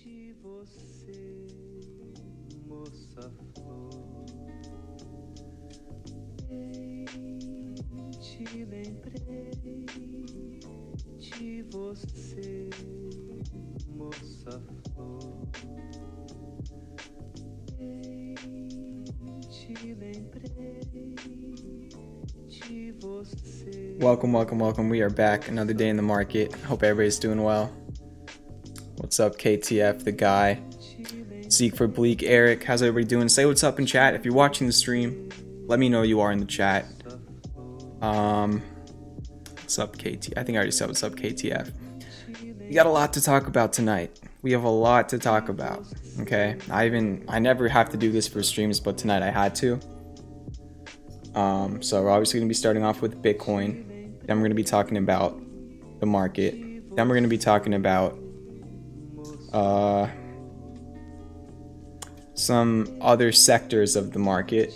de você, moça flor. Bem te lembrei de você, moça flor. Bem te lembrei de você. Welcome. We are back. Another day in the market. Hope everybody's doing well. What's up, KTF, the guy? Zeke for Bleak, Eric. How's everybody doing? Say what's up in chat. If you're watching the stream, let me know you are in the chat. What's up, KT? I think I already said what's up, KTF. We got a lot to talk about tonight. We have a lot to talk about. Okay, I never have to do this for streams, but tonight I had to. So we're obviously going to be starting off with Bitcoin. Then we're going to be talking about the market. Then we're going to be talking about some other sectors of the market.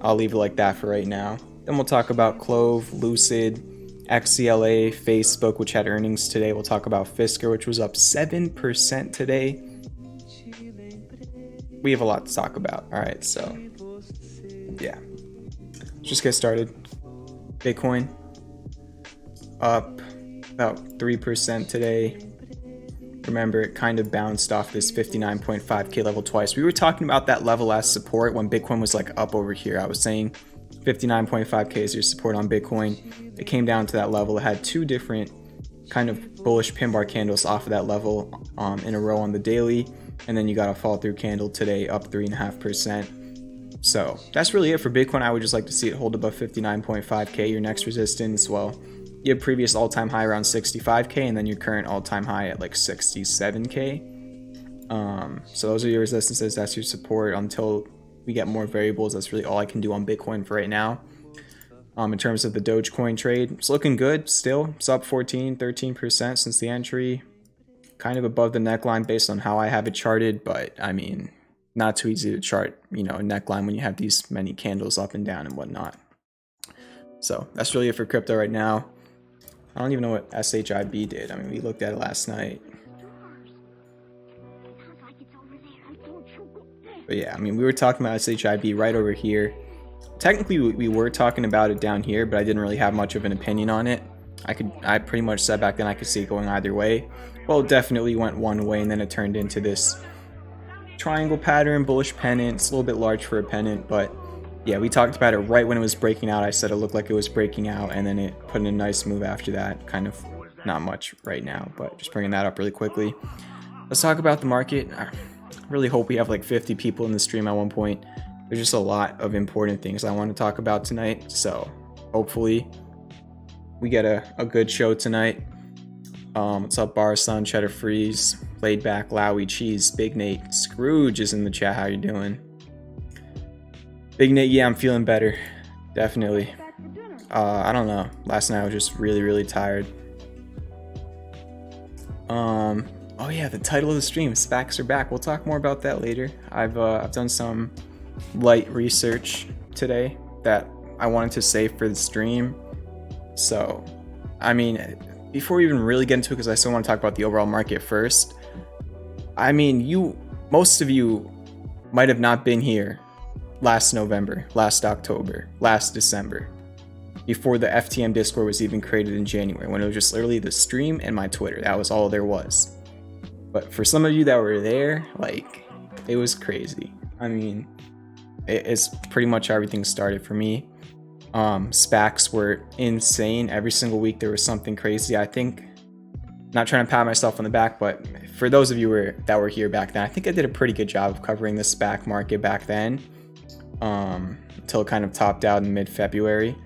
I'll leave it like that for right now. Then we'll talk about CLOV, Lucid, XELA, Facebook, which had earnings today. We'll talk about Fisker, which was up 7% today. We have a lot to talk about. All right, so yeah. Let's just get started. Bitcoin up about 3% today. Remember, it kind of bounced off this 59.5k level twice. We were talking about that level as support when Bitcoin was like up over here. I was saying 59.5k is your support on Bitcoin. It came down to that level. It had two different kind of bullish pin bar candles off of that level in a row on the daily. And then you got a fall through candle today up 3.5%. So that's really it for Bitcoin. I would just like to see it hold above 59.5k. Your next resistance, well, you have previous all-time high around 65k, and then your current all-time high at like 67k. So those are your resistances. That's your support until we get more variables. That's really all I can do on Bitcoin for right now. In terms of the Dogecoin trade, it's looking good still. It's up 13% since the entry. Kind of above the neckline based on how I have it charted, but I mean, not too easy to chart, a neckline when you have these many candles up and down and whatnot. So that's really it for crypto right now. I don't even know what SHIB did. I mean, we looked at it last night. But yeah, I mean, we were talking about SHIB right over here. Technically, we were talking about it down here, but I didn't really have much of an opinion on it. I pretty much said back then I could see it going either way. Well, it definitely went one way, and then it turned into this triangle pattern, bullish pennant. It's a little bit large for a pennant, but yeah, we talked about it right when it was breaking out. I said it looked like it was breaking out, and then it put in a nice move after that. Kind of not much right now, but just bringing that up really quickly. Let's talk about the market. I really hope we have like 50 people in the stream at one point. There's just a lot of important things I want to talk about tonight, so hopefully we get a good show tonight. What's up, Barson, Cheddar Freeze, Laid Back, Lowy, Cheese, Big Nate, Scrooge is in the chat. How you doing? Big Nate, yeah, I'm feeling better. Definitely. I don't know. Last night I was just really tired. Oh yeah, the title of the stream, SPACs are back. We'll talk more about that later. I've done some light research today that I wanted to save for the stream. So, I mean, before we even really get into it, because I still want to talk about the overall market first. I mean, most of you might have not been here last November, last October, last December, before the FTM Discord was even created in January, when it was just literally the stream and my Twitter. That was all there was. But for some of you that were there, like, it was crazy. I mean, it's pretty much how everything started for me. SPACs were insane. Every single week there was something crazy. I think, not trying to pat myself on the back, but for those of you that were here back then, I think I did a pretty good job of covering the SPAC market back then, until it kind of topped out in mid-February.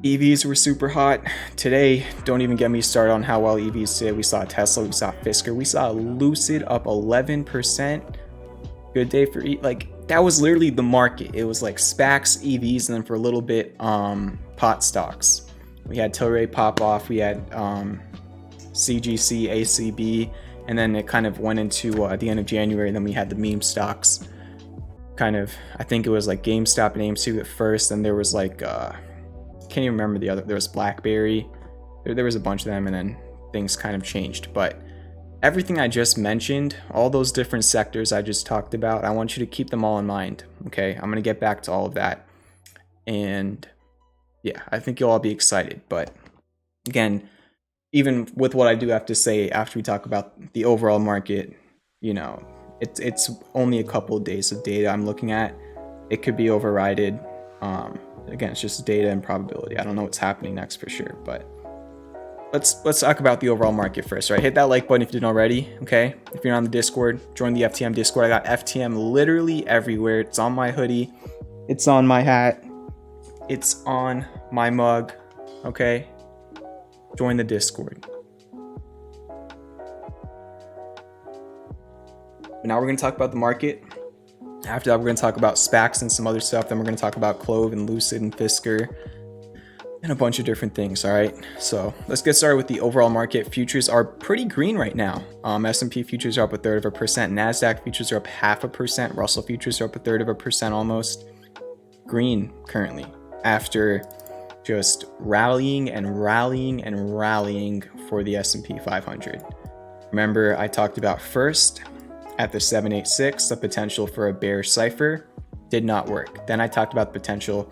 EVs were super hot. Today, don't even get me started on how well EVs did. We saw Tesla, we saw Fisker, we saw Lucid up 11%. Good day for that was literally the market. It was like SPACs, EVs, and then for a little bit, pot stocks. We had Tilray pop off, we had CGC, ACB, and then it kind of went into the end of January, and then we had the meme stocks. Kind of, I think it was like GameStop and AMC at first, and there was like, can't even remember the other, there was BlackBerry, there was a bunch of them, and then things kind of changed. But everything I just mentioned, all those different sectors I just talked about, I want you to keep them all in mind. Okay, I'm gonna get back to all of that, and yeah, I think you'll all be excited. But again, even with what I do have to say after we talk about the overall market, you know, it's only a couple of days of data I'm looking at. It could be overridden. Again, it's just data and probability. I don't know what's happening next for sure, but let's talk about the overall market first, right? Hit that like button if you didn't already, okay? If you're on the Discord, join the FTM Discord. I got FTM literally everywhere. It's on my hoodie. It's on my hat. It's on my mug, okay? Join the Discord. Now we're going to talk about the market. After that, we're going to talk about SPACs and some other stuff. Then we're going to talk about CLOV and Lucid and Fisker and a bunch of different things. All right, so let's get started with the overall market. Futures are pretty green right now. S&P futures are up 1/3%. NASDAQ futures are up 0.5%. Russell futures are up 1/3% almost. Green currently after just rallying and rallying and rallying for the S&P 500. Remember, I talked about first at the 786 the potential for a bearish cipher did not work. Then I talked about the potential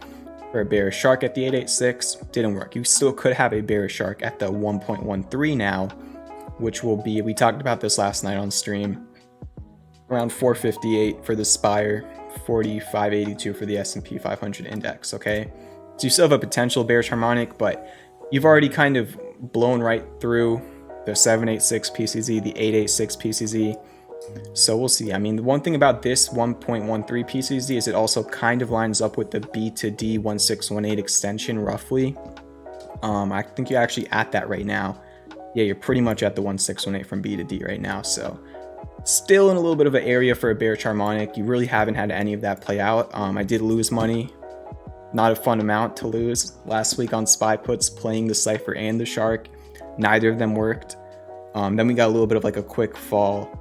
for a bearish shark at the 886, didn't work. You still could have a bearish shark at the 1.13 now, which will be, we talked about this last night on stream, around 458 for the SPIRE, 4582 for the S&P 500 index. Okay, so you still have a potential bearish harmonic, but you've already kind of blown right through the 786 PCZ, the 886 PCZ. So we'll see. I mean, the one thing about this 1.13 PCZ is it also kind of lines up with the B to D 1618 extension roughly. I think you're actually at that right now. Yeah, you're pretty much at the 1618 from B to D right now. So still in a little bit of an area for a bearish harmonic. You really haven't had any of that play out. I did lose money. Not a fun amount to lose last week on SPY puts, playing the cipher and the shark. Neither of them worked. Then we got a little bit of like a quick fall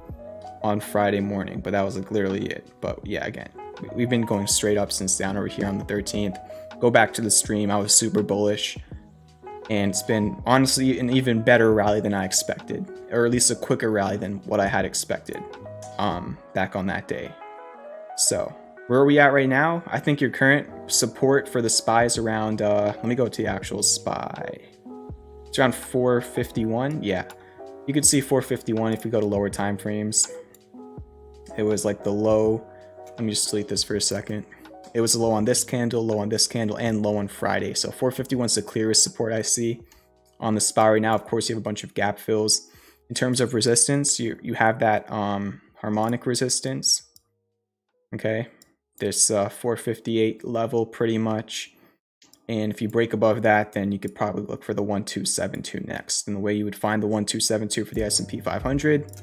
on Friday morning, but that was like literally it. But yeah, again, we've been going straight up since down over here on the 13th. Go back to the stream, I was super bullish, and it's been honestly an even better rally than I expected, or at least a quicker rally than what I had expected back on that day. So where are we at right now? I think your current support for the SPY is around let me go to the actual SPY. It's around 451. Yeah, you could see 451 if we go to lower time frames. It was like the low. Let me just delete this for a second. It was low on this candle, low on this candle, and low on Friday. So 451 is the clearest support I see on the SPY right now. Of course, you have a bunch of gap fills. In terms of resistance, you have that harmonic resistance. Okay, this 458 level pretty much. And if you break above that, then you could probably look for the 1272 next. And the way you would find the 1272 for the S&P 500,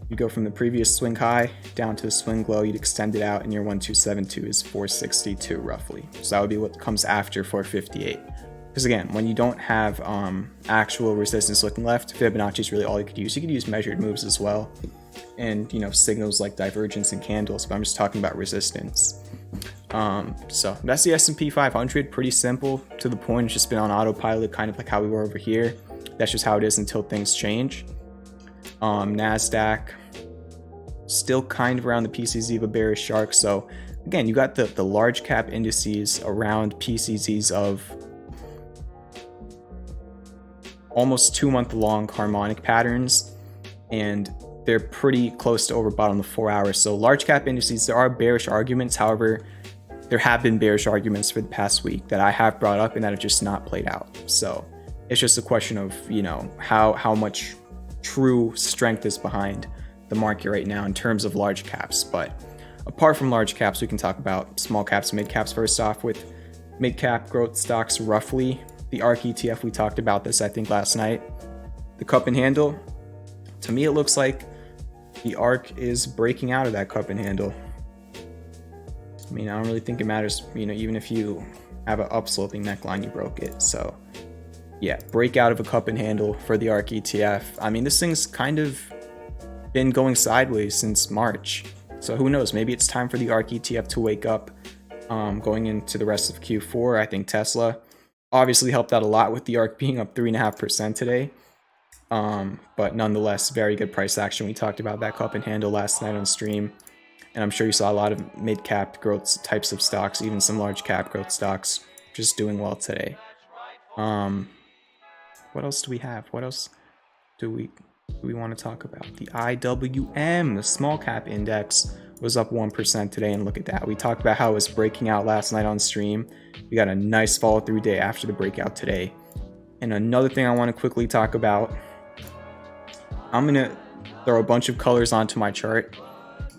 you go from the previous swing high down to the swing low, you'd extend it out, and your 1272 is 462 roughly. So that would be what comes after 458. Because again, when you don't have actual resistance looking left, Fibonacci is really all you could use. You could use measured moves as well, and you know, signals like divergence and candles, but I'm just talking about resistance. So that's the S&P 500. Pretty simple, to the point. It's just been on autopilot, kind of like how we were over here. That's just how it is until things change. NASDAQ still kind of around the PCZ of a bearish shark. So again, you got the large cap indices around PCZs of almost 2-month long harmonic patterns, and they're pretty close to overbought on the 4 hours. So large cap indices, there are bearish arguments. However, there have been bearish arguments for the past week that I have brought up and that have just not played out. So it's just a question of, you know, how much true strength is behind the market right now in terms of large caps. But apart from large caps, we can talk about small caps, mid caps. First off, with mid cap growth stocks, roughly the ARK ETF, we talked about this I think last night. The cup and handle, to me it looks like the ARK is breaking out of that cup and handle. I mean, I don't really think it matters, you know, even if you have an upsloping neckline, you broke it. So yeah, breakout of a cup and handle for the ARK ETF. I mean, this thing's kind of been going sideways since March. So who knows, maybe it's time for the ARK ETF to wake up going into the rest of Q4. I think Tesla obviously helped out a lot with the ARK being up 3.5% today. But nonetheless, very good price action. We talked about that cup and handle last night on stream, and I'm sure you saw a lot of mid-cap growth types of stocks, even some large cap growth stocks, just doing well today. What else do we have? What else do we want to talk about? The IWM, the small cap index, was up 1% today, and look at that. We talked about how it was breaking out last night on stream. We got a nice follow through day after the breakout today. And another thing I want to quickly talk about, I'm gonna throw a bunch of colors onto my chart.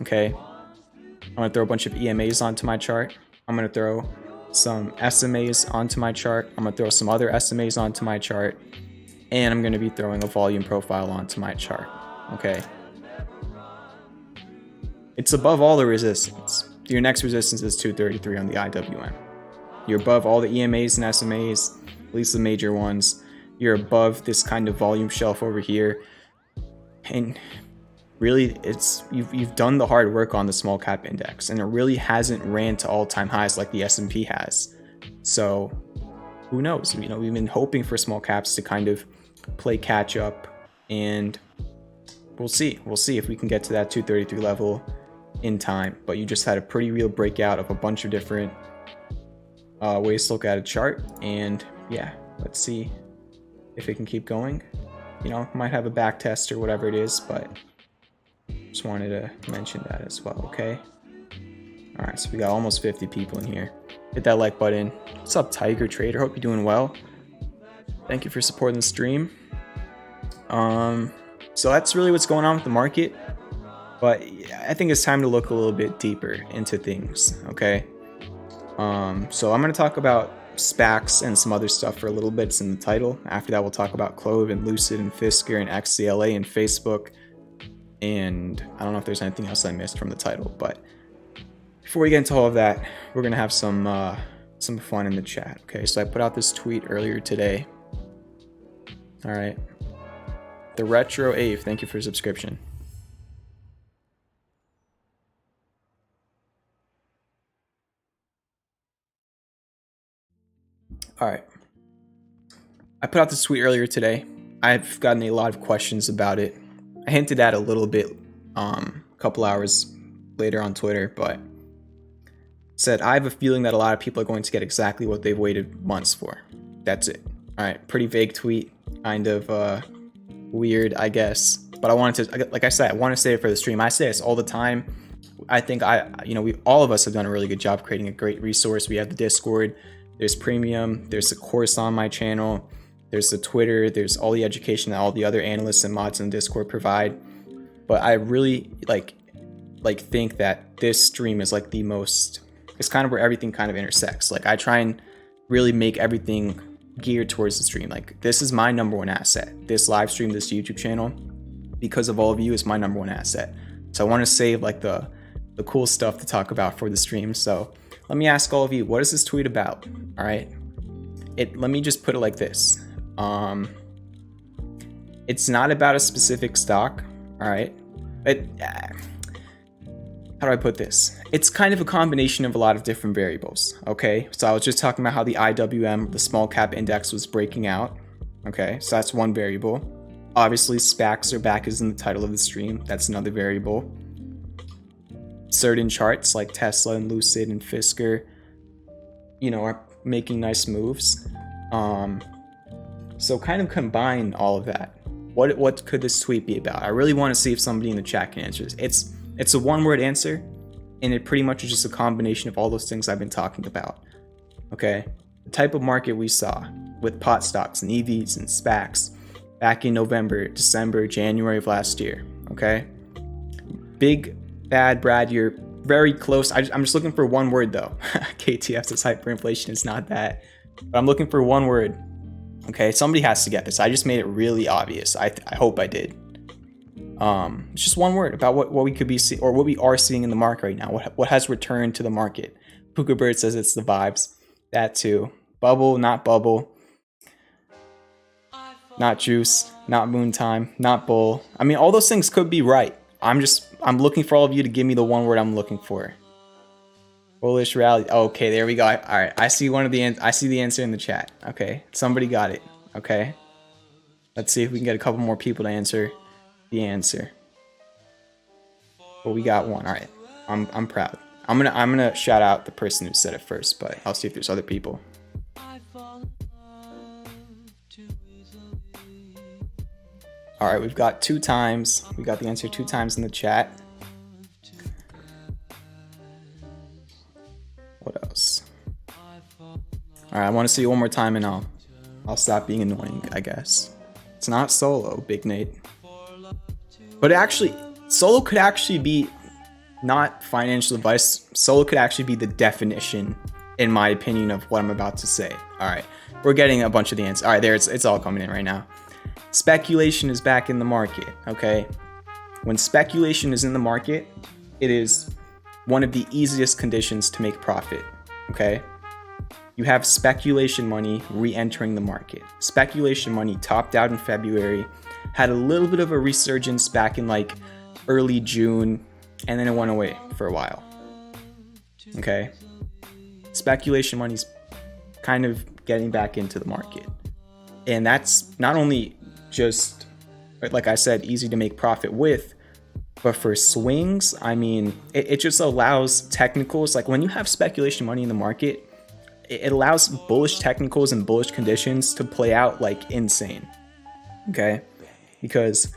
Okay, I'm gonna throw a bunch of EMAs onto my chart. I'm gonna throw some SMAs onto my chart. I'm gonna throw some other SMAs onto my chart, and I'm gonna be throwing a volume profile onto my chart. Okay, it's above all the resistance. Your next resistance is 233 on the IWM. You're above all the EMAs and SMAs, at least the major ones. You're above this kind of volume shelf over here, and really, you've done the hard work on the small cap index, and it really hasn't ran to all-time highs like the S&P has. So who knows? You know, we've been hoping for small caps to kind of play catch up, and we'll see. We'll see if we can get to that 233 level in time. But you just had a pretty real breakout of a bunch of different ways to look at a chart, and yeah, let's see if it can keep going. You know, might have a back test or whatever it is, but just wanted to mention that as well. Okay, all right, so we got almost 50 people in here. Hit that like button. What's up, Tiger Trader? Hope you're doing well. Thank you for supporting the stream. So that's really what's going on with the market, but I think it's time to look a little bit deeper into things. Okay, so I'm going to talk about SPACs and some other stuff for a little bit. It's in the title. After that, we'll talk about CLOV and Lucid and FSR and XELA and Facebook. And I don't know if there's anything else I missed from the title, but before we get into all of that, we're gonna have some fun in the chat. Okay, so I put out this tweet earlier today. All right, the Retro Ave, thank you for your subscription. All right, I put out this tweet earlier today. I've gotten a lot of questions about it. I hinted at a little bit a couple hours later on Twitter, but said, I have a feeling that a lot of people are going to get exactly what they've waited months for. That's it. All right, pretty vague tweet, kind of weird, I guess. But I wanted to, like I said, I want to say it for the stream. I say this all the time. I think all of us have done a really good job creating a great resource. We have the Discord, there's Premium, there's a course on my channel, there's the Twitter, there's all the education that all the other analysts and mods in Discord provide. But I really like think that this stream is like the most, it's kind of where everything kind of intersects. Like I try and really make everything geared towards the stream. Like this is my number one asset. This live stream, this YouTube channel, because of all of you, is my number one asset. So I want to save like the cool stuff to talk about for the stream. So let me ask all of you, what is this tweet about? All right. Let me just put it like this. It's not about a specific stock. All right. How do I put this? It's kind of a combination of a lot of different variables. Okay. So I was just talking about how the IWM, the small cap index, was breaking out. Okay. So that's one variable. Obviously, SPACs are back is in the title of the stream. That's another variable. Certain charts like Tesla and Lucid and FSR, are making nice moves. So kind of combine all of that. What could this tweet be about? I really want to see if somebody in the chat can answer this. It's a one-word answer, and it pretty much is just a combination of all those things I've been talking about. Okay, the type of market we saw with pot stocks and EVs and SPACs back in November, December, January of last year. Okay, big bad Brad, you're very close. I'm just looking for one word though. KTF says hyperinflation is not that, but I'm looking for one word. Okay, somebody has to get this. I just made it really obvious. I hope I did. It's just one word about what we could be seeing, or what we are seeing in the market right now. What has returned to the market? Puka Bird says it's the vibes. That too. Bubble, not bubble. Not juice, not moon time, not bull. I mean, all those things could be right. I'm looking for all of you to give me the one word I'm looking for. Bullish rally. Okay, there we go. All right, I see the answer in the chat. Okay, somebody got it. Okay. Let's see if we can get a couple more people to answer the answer. Well, we got one. All right, I'm proud. I'm gonna shout out the person who said it first, but I'll see if there's other people. All right, we've got 2 times. We got the answer 2 times in the chat. What else? All right, I want to see it one more time, and I'll stop being annoying, I guess. It's not solo, Big Nate. But actually, solo could actually be not financial advice. Solo could actually be the definition, in my opinion, of what I'm about to say. All right, we're getting a bunch of the answers. All right, there it's all coming in right now. Speculation is back in the market, okay? When speculation is in the market, it is one of the easiest conditions to make profit, okay? You have speculation money re-entering the market. Speculation money topped out in February, had a little bit of a resurgence back in like early June, and then it went away for a while, okay? Speculation money's kind of getting back into the market. And that's not only just, like I said, easy to make profit with, but for swings, I mean, it just allows technicals. Like when you have speculation money in the market, it allows bullish technicals and bullish conditions to play out like insane, okay? Because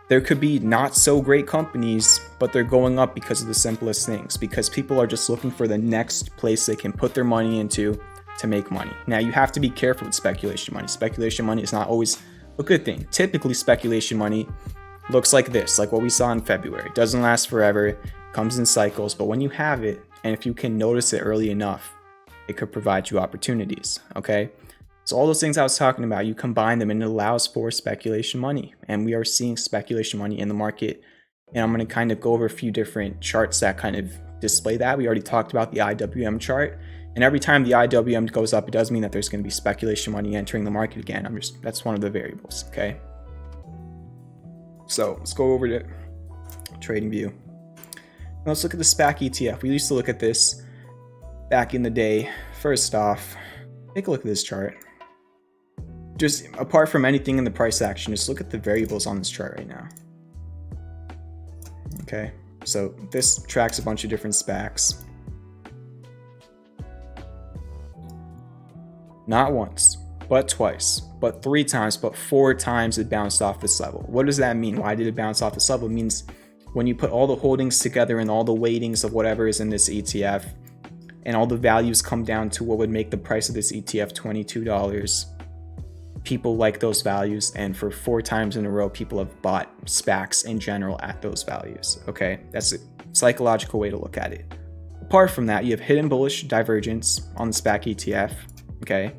there could be not so great companies, but they're going up because of the simplest things, because people are just looking for the next place they can put their money into to make money. Now, you have to be careful with speculation money. Speculation money is not always a good thing. Typically, speculation money looks like this, like what we saw in February. It doesn't last forever, comes in cycles, but when you have it, and if you can notice it early enough, it could provide you opportunities, okay? So all those things I was talking about, you combine them and it allows for speculation money. And we are seeing speculation money in the market. And I'm going to kind of go over a few different charts that kind of display that. We already talked about the IWM chart. And every time the IWM goes up, it does mean that there's going to be speculation money entering the market again. That's one of the variables, okay? So let's go over to trading view. Now let's look at the SPAC ETF. We used to look at this back in the day. First off, take a look at this chart. Just apart from anything in the price action, just look at the variables on this chart right now. Okay, so this tracks a bunch of different SPACs. Not once, but twice, but 3 times, but 4 times it bounced off this level. What does that mean? Why did it bounce off this level? It means when you put all the holdings together and all the weightings of whatever is in this ETF, and all the values come down to what would make the price of this ETF $22, people like those values, and for 4 times in a row, people have bought SPACs in general at those values, okay? That's a psychological way to look at it. Apart from that, you have hidden bullish divergence on the SPAC ETF, okay?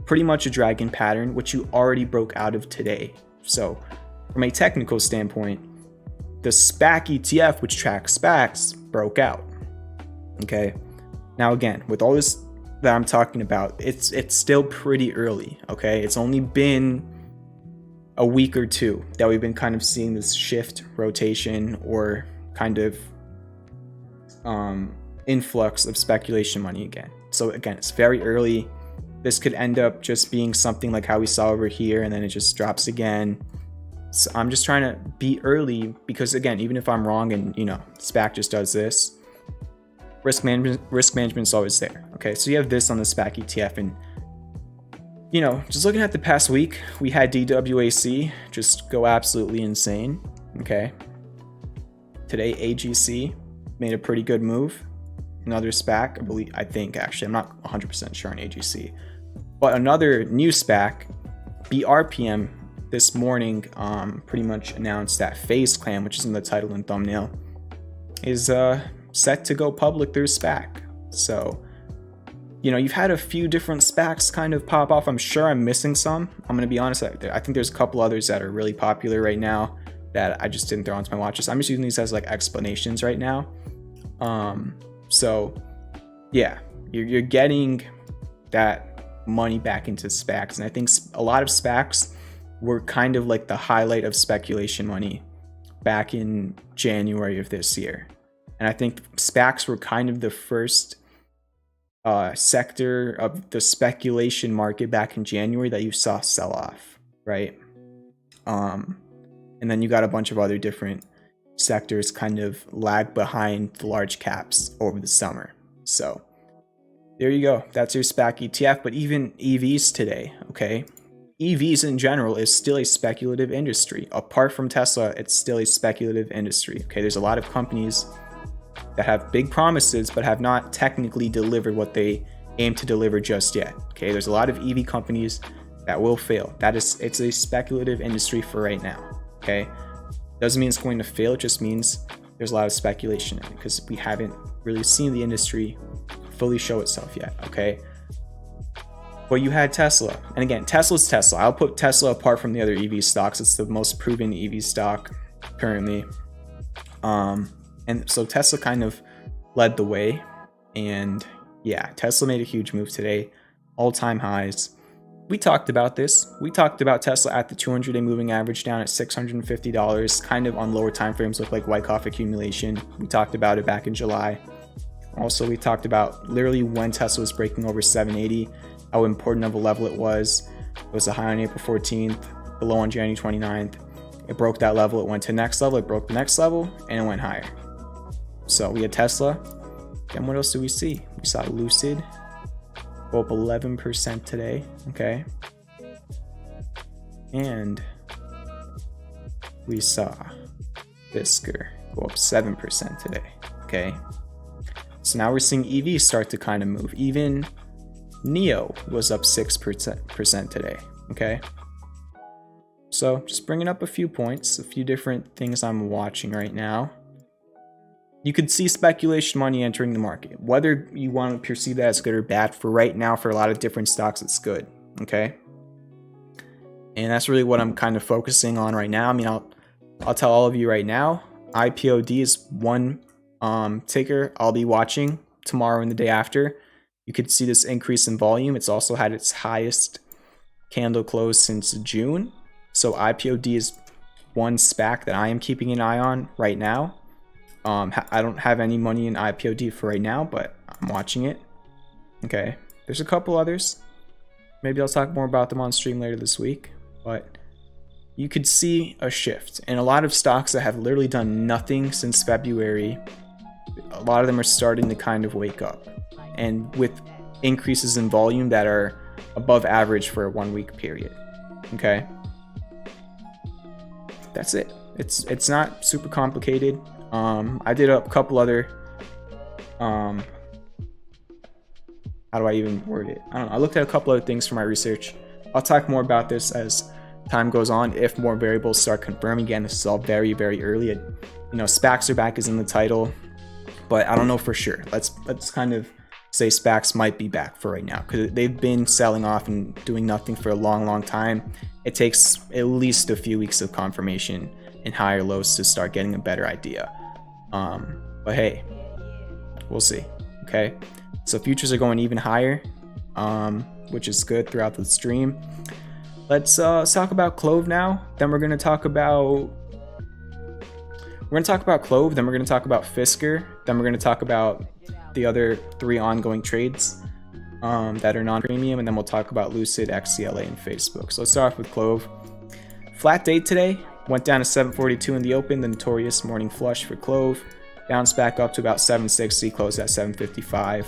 Pretty much a dragon pattern, which you already broke out of today. So from a technical standpoint, the SPAC ETF, which tracks SPACs, broke out, okay? Now again, with all this that I'm talking about, it's still pretty early, okay? It's only been a week or 2 that we've been kind of seeing this shift, rotation, or kind of influx of speculation money again. So again, it's very early. This could end up just being something like how we saw over here, and then it just drops again. So I'm just trying to be early because again, even if I'm wrong and SPAC just does this, risk management is always there. Okay, so you have this on the SPAC ETF, and just looking at the past week, we had DWAC just go absolutely insane. Okay, today AGC made a pretty good move. Another SPAC, I'm not 100% sure on AGC, but another new SPAC, BRPM, this morning pretty much announced that Faze clan, which is in the title and thumbnail, is set to go public through SPAC. So, you've had a few different SPACs kind of pop off. I'm sure I'm missing some. I'm going to be honest. I think there's a couple others that are really popular right now that I just didn't throw onto my watch list. I'm just using these as like explanations right now. So yeah, you're getting that money back into SPACs. And I think a lot of SPACs were kind of like the highlight of speculation money back in January of this year. And I think SPACs were kind of the first sector of the speculation market back in January that you saw sell off, right? And then you got a bunch of other different sectors kind of lag behind the large caps over the summer. So there you go. That's your SPAC ETF. But even EVs today, okay? EVs in general is still a speculative industry. Apart from Tesla, it's still a speculative industry. Okay, there's a lot of companies that have big promises but have not technically delivered what they aim to deliver just yet. Okay, there's a lot of EV companies that will fail. It's a speculative industry for right now. Okay, doesn't mean it's going to fail. It just means there's a lot of speculation in it because we haven't really seen the industry fully show itself yet. Okay, but you had Tesla, and again, Tesla's Tesla. I'll put Tesla apart from the other EV stocks. It's the most proven EV stock currently. And so Tesla kind of led the way, and yeah, Tesla made a huge move today, all-time highs. We talked about this. We talked about Tesla at the 200-day moving average down at $650, kind of on lower time frames, look like Wyckoff accumulation. We talked about it back in July. Also, we talked about literally when Tesla was breaking over 780, how important of a level it was. It was a high on April 14th, below on January 29th. It broke that level, it went to the next level, it broke the next level, and it went higher. So we had Tesla. Then what else do we see? We saw Lucid go up 11% today, okay? And we saw Fisker go up 7% today, okay? So now we're seeing EVs start to kind of move. Even NIO was up 6% today, okay? So just bringing up a few points, a few different things I'm watching right now. You could see speculation money entering the market. Whether you want to perceive that as good or bad, for right now, for a lot of different stocks, it's good, okay? And that's really what I'm kind of focusing on right now. I mean, I'll tell all of you right now, IPOD is one ticker I'll be watching tomorrow and the day after. You could see this increase in volume. It's also had its highest candle close since June. So IPOD is one SPAC that I am keeping an eye on right now. I don't have any money in IPOD for right now, but I'm watching it. Okay, there's a couple others. Maybe I'll talk more about them on stream later this week. But you could see a shift. And a lot of stocks that have literally done nothing since February, a lot of them are starting to kind of wake up. And with increases in volume that are above average for a 1 week period. Okay, that's it. It's not super complicated. I did a couple other, how do I even word it? I don't know. I looked at a couple other things for my research. I'll talk more about this as time goes on, if more variables start confirming. Again, this is all very, very early. SPACs are back is in the title, but I don't know for sure. Let's kind of say SPACs might be back for right now because they've been selling off and doing nothing for a long, long time. It takes at least a few weeks of confirmation and higher lows to start getting a better idea. But hey, we'll see. Okay, so futures are going even higher, which is good throughout the stream. Let's talk about CLOV now. Then we're gonna talk about CLOV. Then we're gonna talk about Fisker. Then we're gonna talk about the other 3 ongoing trades that are non-premium, and then we'll talk about Lucid, XELA, and Facebook. So let's start off with CLOV. Flat day today. Went down to 742 in the open, the notorious morning flush for CLOV. Bounced back up to about 760, closed at 755.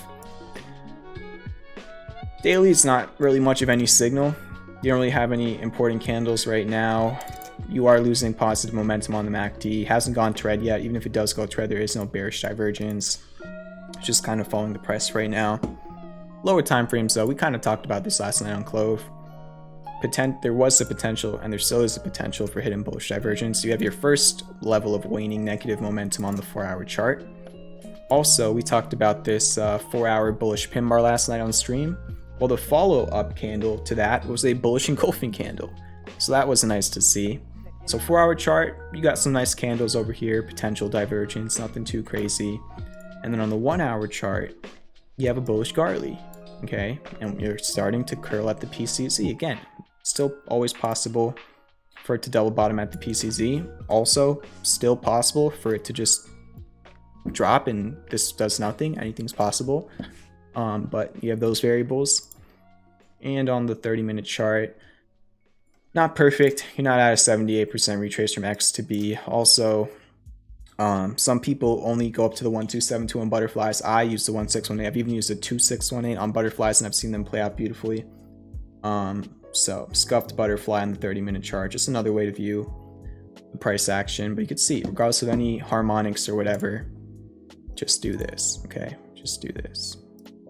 Daily is not really much of any signal. You don't really have any important candles right now. You are losing positive momentum on the MACD. Hasn't gone tread yet. Even if it does go tread, there is no bearish divergence. It's just kind of following the price right now. Lower time frames though, we kind of talked about this last night on CLOV. There was a potential, and there still is a potential for hidden bullish divergence. You have your first level of waning negative momentum on the 4-hour chart. Also, we talked about this 4-hour bullish pin bar last night on stream. Well, the follow-up candle to that was a bullish engulfing candle. So that was nice to see. So 4-hour chart, you got some nice candles over here, potential divergence, nothing too crazy. And then on the 1-hour chart, you have a bullish Gartley, okay? And you're starting to curl at the PCZ again. Still always possible for it to double bottom at the PCZ. Also, still possible for it to just drop and this does nothing. Anything's possible. But you have those variables. And on the 30-minute chart, not perfect. You're not at a 78% retrace from X to B. Also, some people only go up to the 1272 on butterflies. I use the 1618. I've even used the 2618 on butterflies, and I've seen them play out beautifully. So scuffed butterfly on the 30-minute chart, just another way to view the price action. But you can see, regardless of any harmonics or whatever, just do this. Okay, just do this.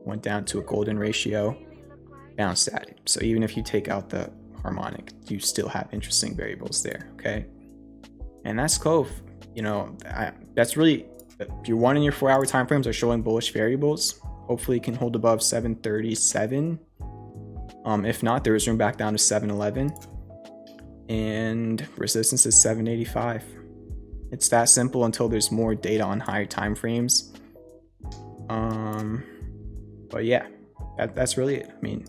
Went down to a golden ratio, bounced at it. So even if you take out the harmonic, you still have interesting variables there. Okay, and that's CLOV. You know, that's really, if your 1 and your 4 hour time frames are showing bullish variables, hopefully it can hold above 737. If not, there is room back down to 711, and resistance is 785. It's that simple until there's more data on higher time frames. But yeah, that's really it. I mean,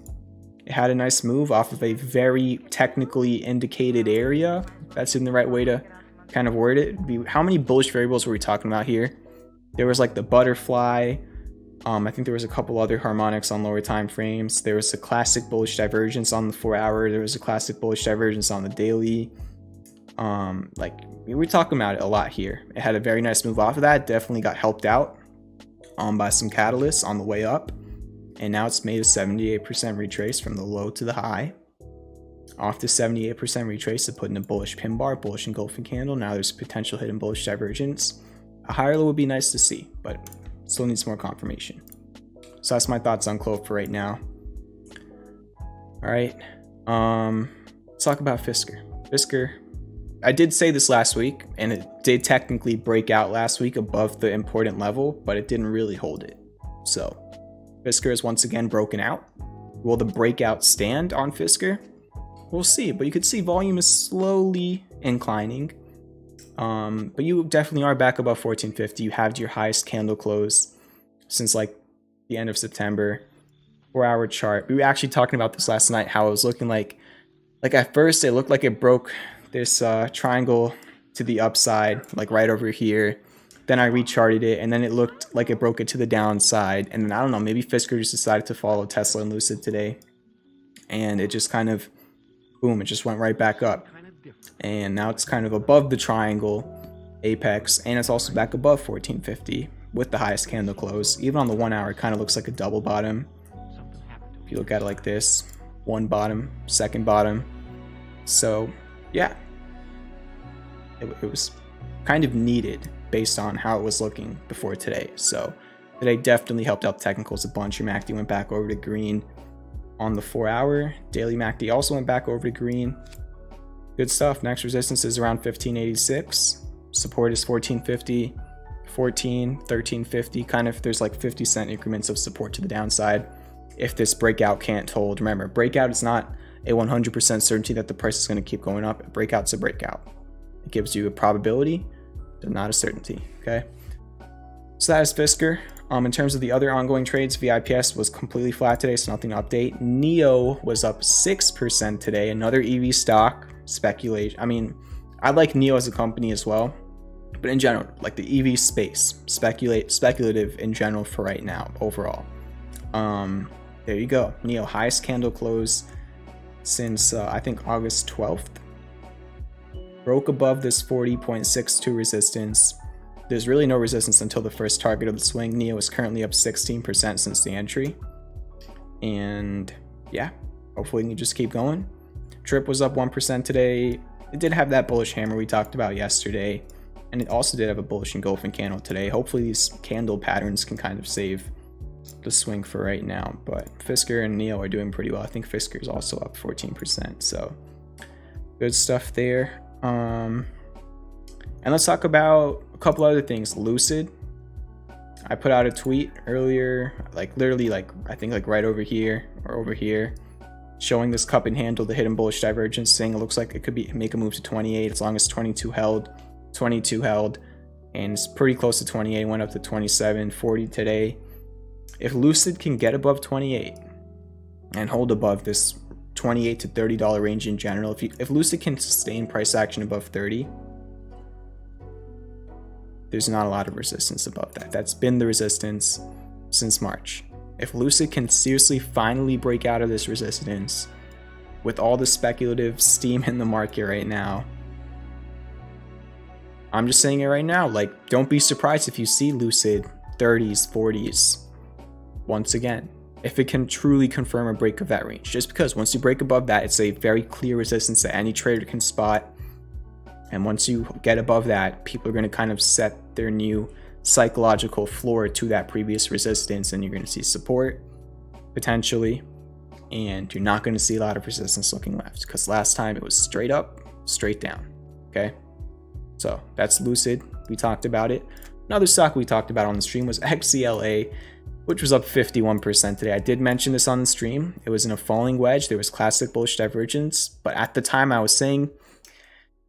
it had a nice move off of a very technically indicated area. That's in the right way to kind of word it. How many bullish variables were we talking about here? There was like the butterfly. I think there was a couple other harmonics on lower time frames. There was a classic bullish divergence on the 4 hour. There was a classic bullish divergence on the daily. Like we were talking about it a lot here. It had a very nice move off of that. Definitely got helped out by some catalysts on the way up. And now it's made a 78% retrace from the low to the high. Off the 78% retrace to put in a bullish pin bar, bullish engulfing candle. Now there's potential hidden bullish divergence. A higher low would be nice to see, but still needs more confirmation. So that's my thoughts on CLOV for right now. All right, let's talk about FSR. FSR, I did say this last week, and it did technically break out last week above the important level, but it didn't really hold it. So FSR is once again broken out. Will the breakout stand on FSR? We'll see, but you could see volume is slowly inclining. But you definitely are back above 1450. You have your highest candle close since like the end of September. 4 hour chart. We were actually talking about this last night, how it was looking like at first it looked like it broke this triangle to the upside, like right over here. Then I recharted it, and then it looked like it broke it to the downside. And then I don't know, maybe FSR just decided to follow Tesla and Lucid today, and it just kind of, boom, it just went right back up. And now it's kind of above the triangle apex, and it's also back above 1450 with the highest candle close. Even on the 1 hour, it kind of looks like a double bottom. If you look at it like this, one bottom, second bottom. So yeah, it was kind of needed based on how it was looking before today. So today definitely helped out technicals a bunch. Your MACD went back over to green on the 4 hour. Daily MACD also went back over to green. Good stuff. Next resistance is around 1586. Support is 1450, 14, 1350. Kind of, there's like 50-cent increments of support to the downside if this breakout can't hold. Remember, breakout is not a 100% certainty that the price is going to keep going up. A breakout's a breakout. It gives you a probability, but not a certainty. Okay. So that is FSR. In terms of the other ongoing trades, VIPS was completely flat today, so nothing to update. NEO was up 6% today. Another EV stock. Speculation. I mean, I like NEO as a company as well, but in general, like the EV space, speculative in general for right now overall. There you go. NEO, highest candle close since I think August 12th. Broke above this 40.62 resistance. There's really no resistance until the first target of the swing. NEO is currently up 16% since the entry, and yeah, hopefully we can just keep going. Trip was up 1% today. It did have that bullish hammer we talked about yesterday, and it also did have a bullish engulfing candle today. Hopefully these candle patterns can kind of save the swing for right now, but FSR and NEO are doing pretty well. I think FSR is also up 14%, so good stuff there. And let's talk about a couple other things. Lucid, I put out a tweet earlier, like literally like I think like right over here or over here, showing this cup and handle, the hidden bullish divergence, saying it looks like it could be make a move to 28 as long as 22 held, and it's pretty close to 28. Went up to 27.40 today. If Lucid can get above 28 and hold above this $28 to $30 range in general, if Lucid can sustain price action above 30, there's not a lot of resistance above that. That's been the resistance since March. If Lucid can seriously finally break out of this resistance, with all the speculative steam in the market right now, I'm just saying it right now, like, don't be surprised if you see Lucid 30s, 40s once again, if it can truly confirm a break of that range. Just because once you break above that, it's a very clear resistance that any trader can spot. And once you get above that, people are going to kind of set their new psychological floor to that previous resistance, and you're going to see support potentially, and you're not going to see a lot of resistance looking left, because last time it was straight up, straight down. Okay, so that's Lucid. We talked about it. Another stock we talked about on the stream was XELA, which was up 51% today. I did mention this on the stream. It was in a falling wedge. There was classic bullish divergence, but at the time I was saying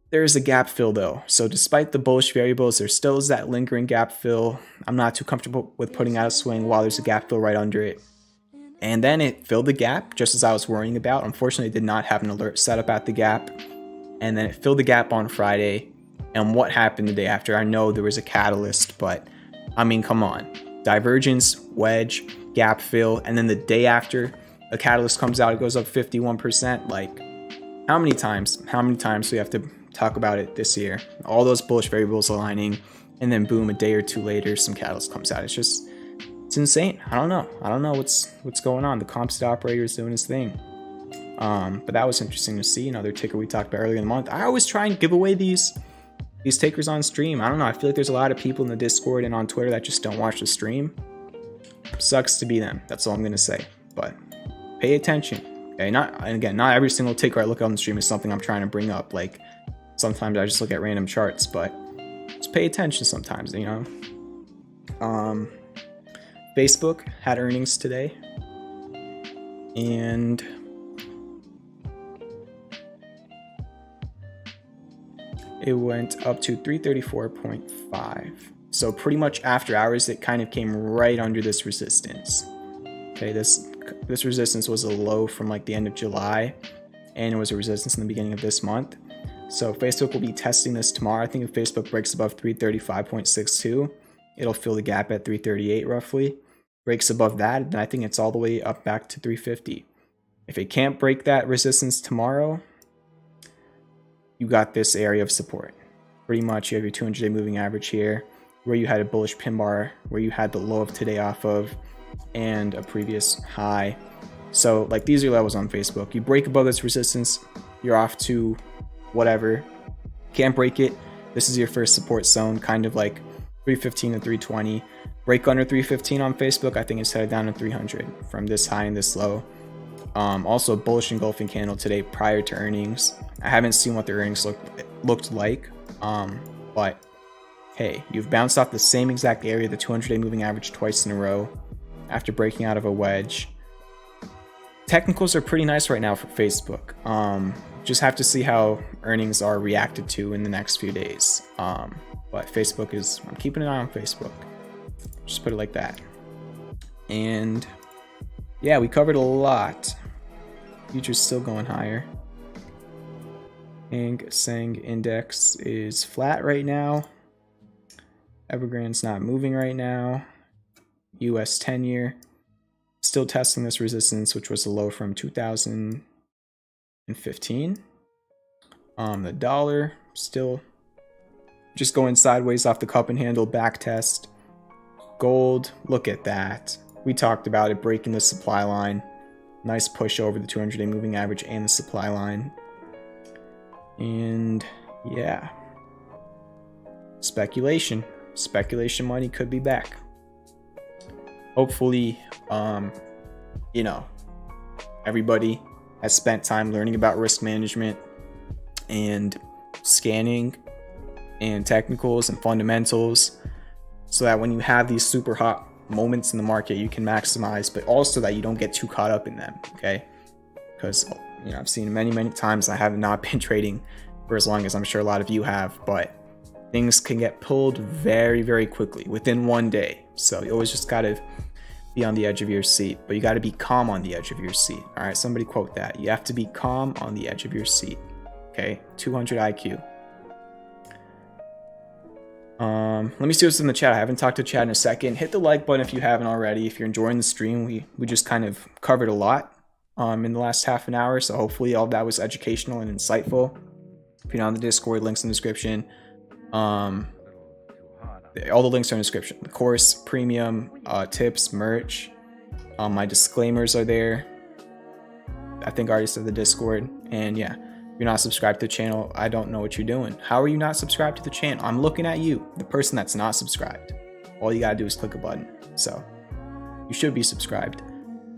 there is a gap fill though. So despite the bullish variables, there still is that lingering gap fill. I'm not too comfortable with putting out a swing while there's a gap fill right under it. And then it filled the gap just as I was worrying about. Unfortunately, it did not have an alert set up at the gap. And then it filled the gap on Friday. And what happened the day after? I know there was a catalyst, but I mean, come on. Divergence, wedge, gap fill, and then the day after a catalyst comes out, it goes up 51%. Like, how many times do we have to talk about it this year? All those bullish variables aligning, and then boom, a day or two later, some catalyst comes out. It's insane. I don't know what's going on. The composite operator is doing his thing. But that was interesting to see. Another ticker we talked about earlier in the month. I always try and give away these tickers on stream. I don't know. I feel like there's a lot of people in the Discord and on Twitter that just don't watch the stream. Sucks to be them. That's all I'm gonna say. But pay attention. Okay, not every single ticker I look at on the stream is something I'm trying to bring up. Like, sometimes I just look at random charts, but just pay attention sometimes, you know. Facebook had earnings today, and it went up to 334.5. So pretty much after hours, it kind of came right under this resistance. Okay, this resistance was a low from like the end of July, and it was a resistance in the beginning of this month. So Facebook will be testing this tomorrow. I think if Facebook breaks above 335.62, it'll fill the gap at 338 roughly. Breaks above that, then I think it's all the way up back to 350. If it can't break that resistance tomorrow, you got this area of support. Pretty much you have your 200-day moving average here, where you had a bullish pin bar, where you had the low of today off of, and a previous high. So like, these are levels on Facebook. You break above this resistance, you're off to whatever. Can't break it, this is your first support zone, kind of like 315 to 320. Break under 315 on Facebook, I think it's headed down to 300 from this high and this low. Also bullish engulfing candle today prior to earnings. I haven't seen what the earnings looked like, but hey, you've bounced off the same exact area, the 200-day moving average, twice in a row after breaking out of a wedge. Technicals are pretty nice right now for Facebook. Just have to see how earnings are reacted to in the next few days. But Facebook is, I'm keeping an eye on Facebook. Just put it like that. And yeah, we covered a lot. Futures still going higher. Hang Seng index is flat right now. Evergrande's not moving right now. US 10-year still testing this resistance, which was a low from 2015. The dollar still just going sideways off the cup and handle back test. Gold, look at that. We talked about it breaking the supply line. Nice push over the 200-day moving average and the supply line. And yeah, speculation money could be back. Hopefully, you know, everybody has spent time learning about risk management and scanning and technicals and fundamentals, so that when you have these super hot moments in the market, you can maximize, but also that you don't get too caught up in them. Okay, because you know, I've seen many times. I have not been trading for as long as I'm sure a lot of you have, but things can get pulled very quickly within one day. So you always just gotta be on the edge of your seat, but you gotta be calm on the edge of your seat. All right, somebody quote that. You have to be calm on the edge of your seat. Okay, 200 IQ. Let me see what's in the chat. I haven't talked to chat in a second. Hit the like button if you haven't already. If you're enjoying the stream, we just kind of covered a lot. in the last half an hour. So hopefully all that was educational and insightful. If you're not on the Discord, links in the description. All the links are in the description. The course, premium, tips, merch. My disclaimers are there. I think I already said the Discord. And yeah, if you're not subscribed to the channel, I don't know what you're doing. How are you not subscribed to the channel? I'm looking at you, the person that's not subscribed. All you gotta do is click a button. So you should be subscribed.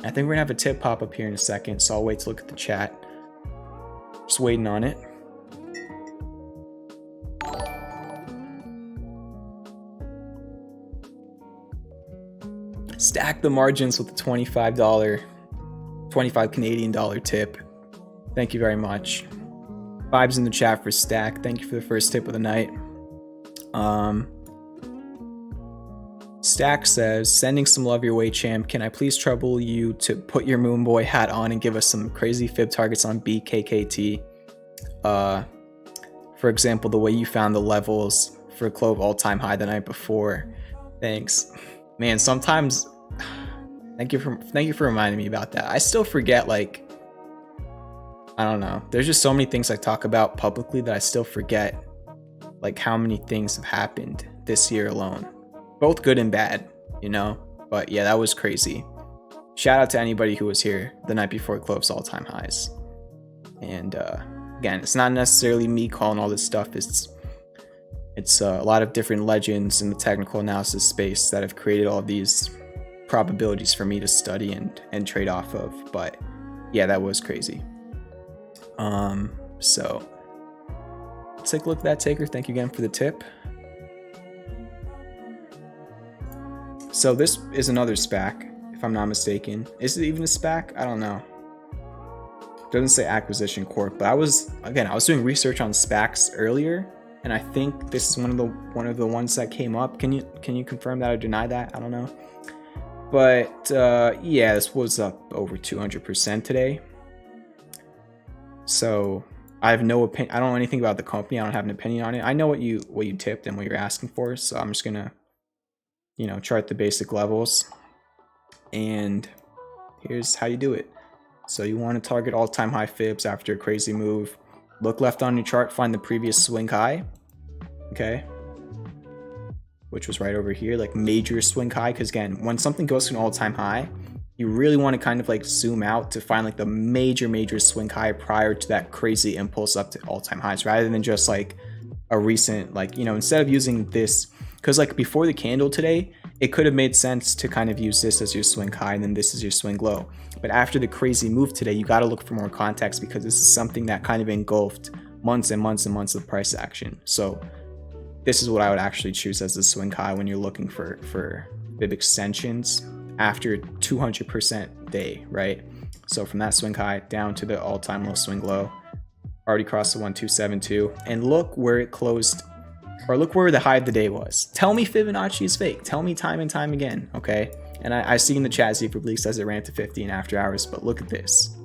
I think we're gonna have a tip pop up here in a second, so I'll wait to look at the chat. Just waiting on it. Stack the margins with a $25 Canadian dollar tip. Thank you very much. Vibes in the chat for Stack. Thank you for the first tip of the night. Stack says, sending some love your way, champ. Can I please trouble you to put your Moon Boy hat on and give us some crazy fib targets on BKKT? For example, the way you found the levels for CLOV all-time high the night before. Thanks. Man, sometimes thank you for reminding me about that. I still forget, like, I don't know. There's just so many things I talk about publicly that I still forget, like how many things have happened this year alone. Both good and bad, you know? But yeah, that was crazy. Shout out to anybody who was here the night before CLOV's all-time highs. And again, it's not necessarily me calling all this stuff. It's a lot of different legends in the technical analysis space that have created all these probabilities for me to study and trade off of. But yeah, that was crazy. So let's take a look at that taker. Thank you again for the tip. So this is another SPAC, if I'm not mistaken. Is it even a SPAC? I don't know. It doesn't say Acquisition Corp, but I was doing research on SPACs earlier, and I think this is one of the ones that came up. Can you confirm that or deny that? I don't know. But yeah, this was up over 200% today. So I have no opinion. I don't know anything about the company. I don't have an opinion on it. I know what you tipped and what you're asking for, so I'm just gonna, you know, chart the basic levels. And here's how you do it. So you want to target all-time high fibs after a crazy move. Look left on your chart, find the previous swing high. Okay. Which was right over here, like major swing high. Because again, when something goes to an all-time high, you really want to kind of like zoom out to find like the major swing high prior to that crazy impulse up to all-time highs, rather than just like a recent, like, you know, instead of using this, because like before the candle today, it could have made sense to kind of use this as your swing high and then this is your swing low. But after the crazy move today, you got to look for more context, because this is something that kind of engulfed months and months and months of price action. So this is what I would actually choose as the swing high when you're looking for fib extensions after 200% day, right? So from that swing high down to the all-time low swing low, already crossed the 1272, and look where it closed, or look where the high of the day was. Tell me Fibonacci is fake. Tell me time and time again, okay? And I see in the chat Zebra says it ran to 50 in after hours, but look at this.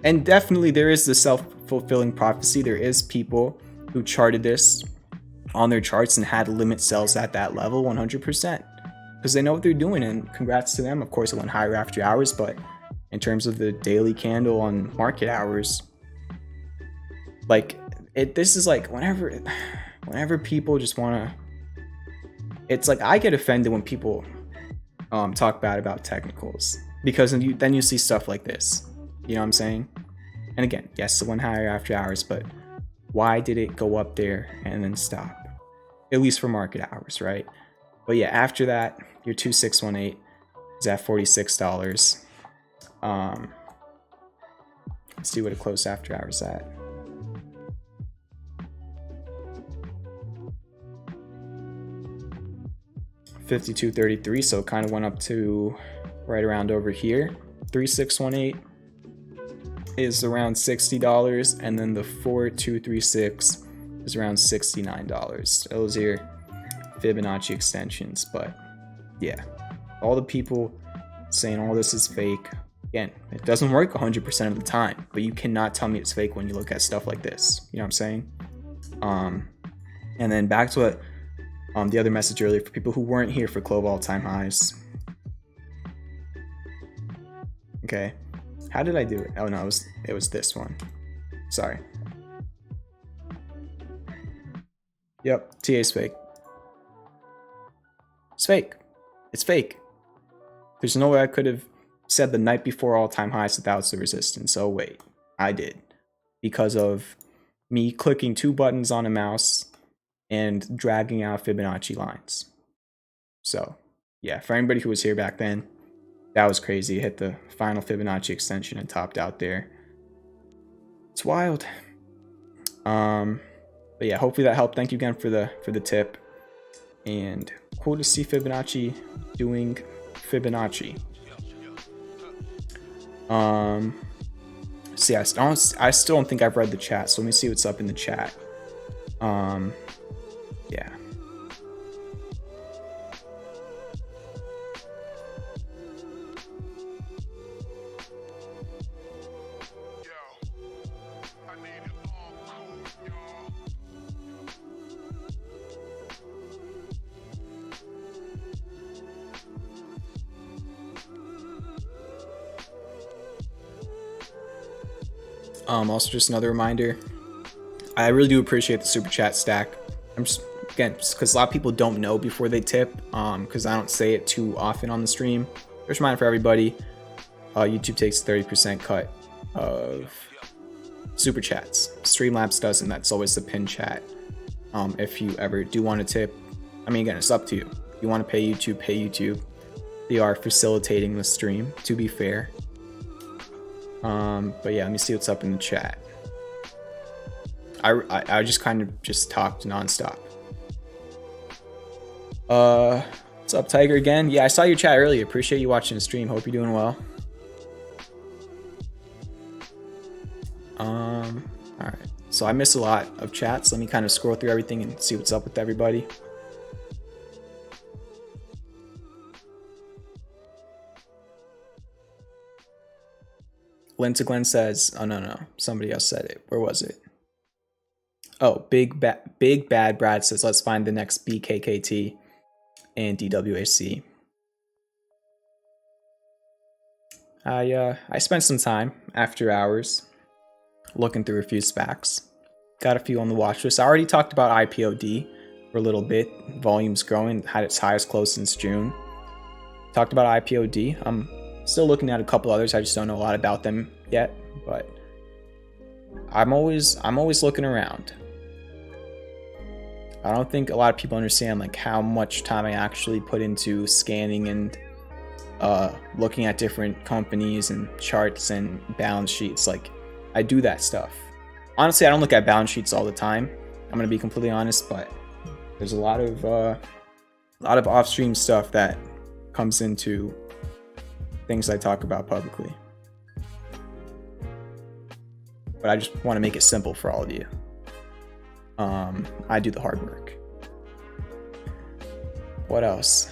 And definitely there is the self-fulfilling prophecy. There is people who charted this on their charts and had limit sells at that level 100%, because they know what they're doing, and congrats to them. Of course, it went higher after hours, but in terms of the daily candle on market hours, like this is like whenever people just want to, it's like I get offended when people talk bad about technicals, because then you see stuff like this. You know what I'm saying? And again, yes, it went higher after hours, but why did it go up there and then stop? At least for market hours, right? But yeah, after that, your 2618 is at $46. Let's see what it closed after hours at. $52.33, so it kind of went up to right around over here. 3618 is around $60, and then the 4236 is around $69. Those are your Fibonacci extensions. But yeah, all the people saying all this is fake, again, it doesn't work 100% of the time, but you cannot tell me it's fake when you look at stuff like this. You know what I'm saying? And then back to what the other message earlier for people who weren't here for CLOV all-time highs. Okay, how did I do it? Oh no, it was this one. Sorry. Yep, TA is fake. It's fake. It's fake. There's no way I could have said the night before all-time highs without the resistance. Oh wait, I did. Because of me clicking 2 buttons on a mouse and dragging out Fibonacci lines. So yeah, for anybody who was here back then, that was crazy. It hit the final Fibonacci extension and topped out there. It's wild. But yeah, hopefully that helped. Thank you again for the tip. And cool to see Fibonacci doing Fibonacci. So yeah, I still don't think I've read the chat, so let me see what's up in the chat. Yeah. Also just another reminder, I really do appreciate the super chat stack. I'm just, again, just because a lot of people don't know before they tip, because I don't say it too often on the stream. Just a reminder for everybody, YouTube takes 30% cut of super chats. Streamlabs doesn't. That's always the pin chat. If you ever do want to tip, I mean, again, it's up to you. If you want to pay YouTube, pay YouTube. They are facilitating the stream, to be fair. But yeah, let me see what's up in the chat. I just kind of just talked nonstop. What's up, Tiger, again? Yeah, I saw your chat earlier. Appreciate you watching the stream. Hope you're doing well. Alright. So I miss a lot of chats. Let me kind of scroll through everything and see what's up with everybody. Linda Glenn says, oh no, somebody else said it. Where was it? Oh, Big Bad Brad says, let's find the next BKKT and DWAC. I spent some time after hours looking through a few SPACs. Got a few on the watch list. I already talked about IPOD for a little bit. Volume's growing, had its highest close since June. Talked about IPOD. I'm still looking at a couple others. I just don't know a lot about them yet, but I'm always looking around. I don't think a lot of people understand like how much time I actually put into scanning and looking at different companies and charts and balance sheets. Like, I do that stuff. Honestly, I don't look at balance sheets all the time. I'm gonna be completely honest, but there's a lot of off-stream stuff that comes into things I talk about publicly. But I just want to make it simple for all of you. I do the hard work. What else?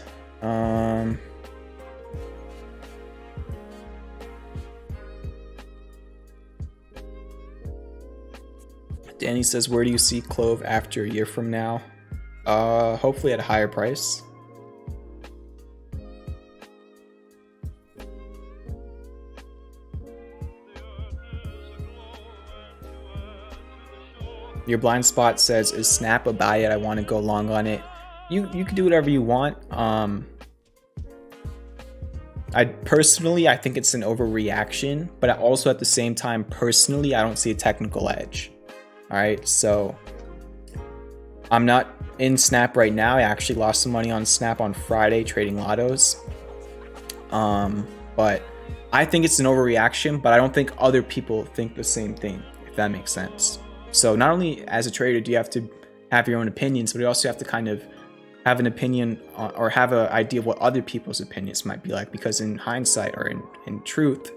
Danny says, where do you see CLOV after a year from now? Hopefully at a higher price. Your blind spot says, is Snap a buy it? I want to go long on it. You can do whatever you want. I think it's an overreaction, but also at the same time, personally, I don't see a technical edge. All right, so I'm not in Snap right now. I actually lost some money on Snap on Friday trading lottos. But I think it's an overreaction, but I don't think other people think the same thing, if that makes sense. So not only as a trader do you have to have your own opinions, but you also have to kind of have an opinion or have an idea of what other people's opinions might be like, because in hindsight or in truth,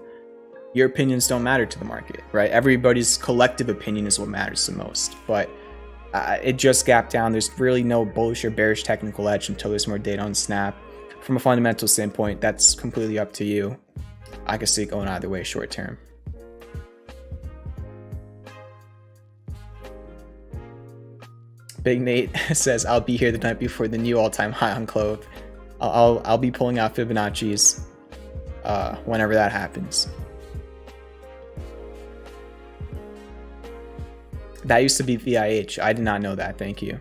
your opinions don't matter to the market, right? Everybody's collective opinion is what matters the most. But it just gapped down. There's really no bullish or bearish technical edge until there's more data on Snap. From a fundamental standpoint, that's completely up to you. I can see it going either way short term. Big Nate says, I'll be here the night before the new all-time high on CLOV. I'll be pulling out Fibonacci's whenever that happens. That used to be VIH. I did not know that. Thank you.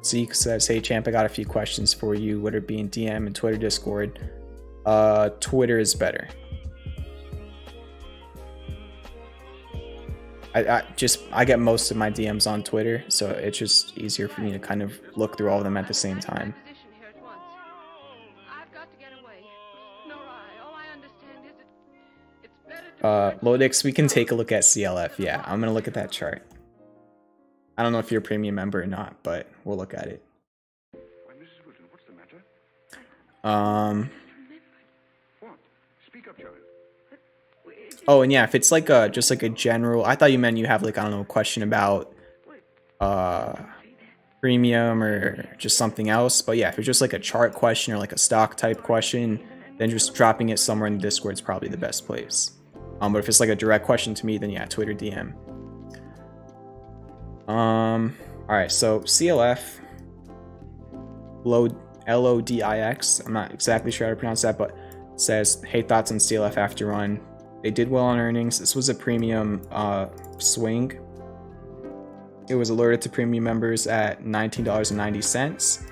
Zeke says, hey champ, I got a few questions for you. Would it be in DM and Twitter, Discord? Twitter is better. I get most of my DMs on Twitter, so it's just easier for me to kind of look through all of them at the same time. Lodix, we can take a look at CLF. Yeah, I'm gonna look at that chart. I don't know if you're a premium member or not, but we'll look at it. What's the matter? What? Speak up, child. Oh, and yeah, if it's like a just like a general, I thought you meant you have like, I don't know, a question about premium or just something else. But yeah, if it's just like a chart question or like a stock type question, then just dropping it somewhere in the Discord is probably the best place. But if it's like a direct question to me, then yeah, Twitter DM. All right, so CLF, LODIX, I'm not exactly sure how to pronounce that, but it says, hey, thoughts on CLF after run. They did well on earnings. This was a premium swing. It was alerted to premium members at $19.90.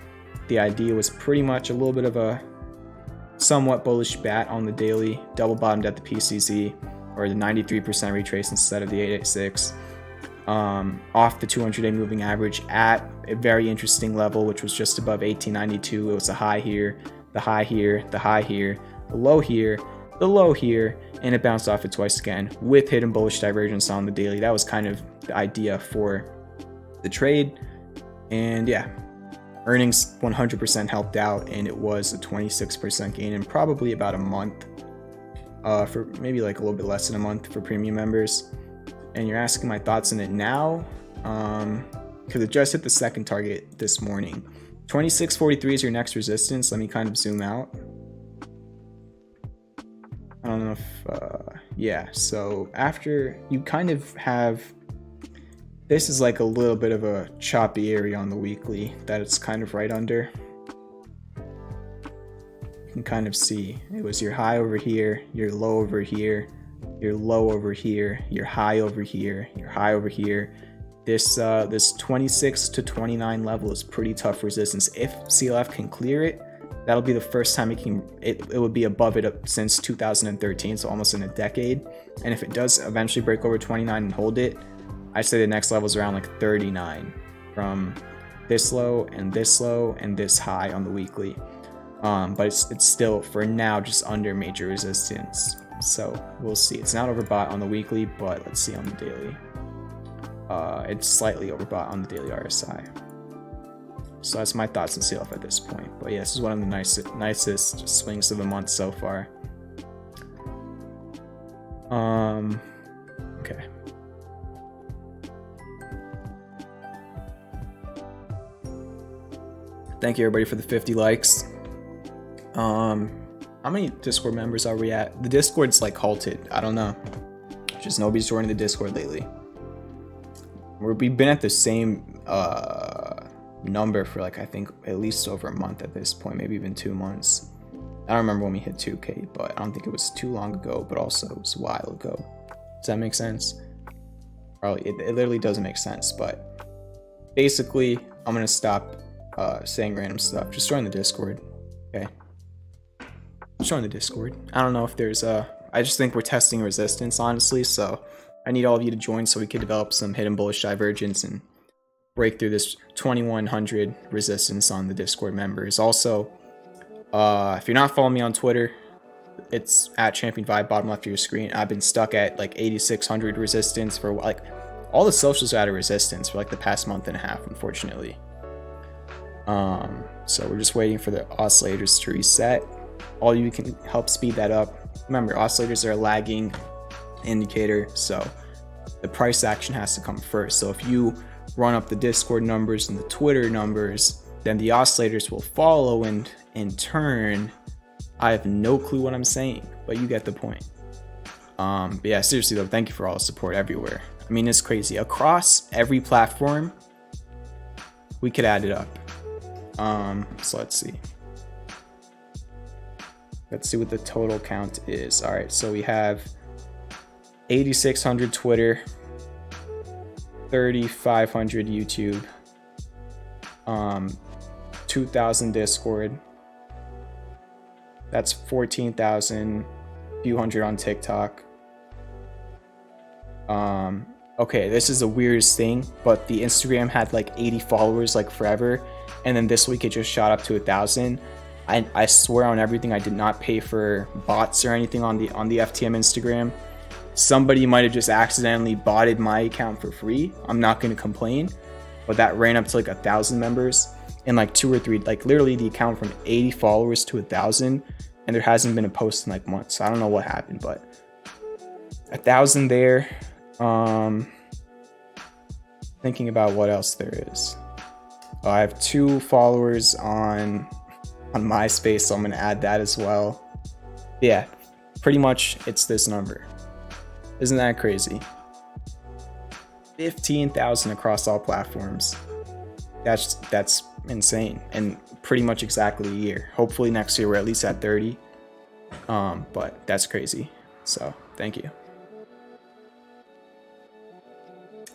The idea was pretty much a little bit of a somewhat bullish bat on the daily, double bottomed at the PCZ, or the 93% retrace instead of the 886. Off the 200-day moving average at a very interesting level, which was just above 1892. It was a high here, the high here, the high here, the low here, the low here, and it bounced off it twice again with hidden bullish divergence on the daily. That was kind of the idea for the trade. And yeah, earnings 100% helped out, and it was a 26% gain in probably about a month, for maybe like a little bit less than a month for premium members. And you're asking my thoughts on it now, because it just hit the second target this morning. 2643 is your next resistance. Let me kind of zoom out. I don't know if, yeah, so after you kind of have, this is like a little bit of a choppy area on the weekly that it's kind of right under. You can kind of see it was your high over here, your low over here, your low over here, your high over here, your high over here. This 26 to 29 level is pretty tough resistance. If CLF can clear it, that'll be the first time it would be above it since 2013, so almost in a decade. And if it does eventually break over 29 and hold it, I say the next level is around like 39 from this low and this high on the weekly. But it's still for now just under major resistance. So we'll see. It's not overbought on the weekly, but let's see on the daily. It's slightly overbought on the daily RSI. So that's my thoughts on CLF at this point. But yeah, this is one of the nicest swings of the month so far. Okay. Thank you everybody for the 50 likes. How many Discord members are we at? The Discord's like halted. I don't know. Just nobody's joining the Discord lately. We've been at the same number for like, I think at least over a month at this point, maybe even 2 months. I don't remember when we hit 2K, but I don't think it was too long ago, but also it was a while ago. Does that make sense? Probably, it literally doesn't make sense, but basically I'm gonna stop saying random stuff. Just join the Discord, okay? Just join the Discord. I don't know if there's I just think we're testing resistance, honestly, so I need all of you to join so we can develop some hidden bullish divergence and break through this 2100 resistance on the Discord members. Also, if you're not following me on Twitter, it's at Champion Vibe, bottom left of your screen. I've been stuck at like 8600 resistance for like all the socials are out of resistance for like the past month and a half, unfortunately. So we're just waiting for the oscillators to reset. All you can help speed that up. Remember, oscillators are a lagging indicator, so the price action has to come first. So if you run up the Discord numbers and the Twitter numbers, then the oscillators will follow, and in turn, I have no clue what I'm saying, but you get the point. But yeah, seriously though, thank you for all the support everywhere. I mean, it's crazy. Across every platform, we could add it up. So let's see. Let's see what the total count is. All right, so we have 8,600 Twitter, 3,500 YouTube, 2,000 Discord. That's 14,000, few hundred on TikTok. Okay, this is the weirdest thing, but the Instagram had like 80 followers like forever, and then this week it just shot up to 1,000. I swear on everything, I did not pay for bots or anything on the FTM Instagram. Somebody might have just accidentally botted my account for free. I'm not gonna complain, but that ran up to like 1,000 members in like 2 or 3, like literally the account from 80 followers to 1,000, and there hasn't been a post in like months. So I don't know what happened, but 1,000 there. Thinking about what else there is. I have 2 followers on MySpace, so I'm gonna add that as well. Yeah, pretty much it's this number. Isn't that crazy? 15,000 across all platforms. That's insane, and pretty much exactly a year. Hopefully next year we're at least at 30. But that's crazy. So thank you.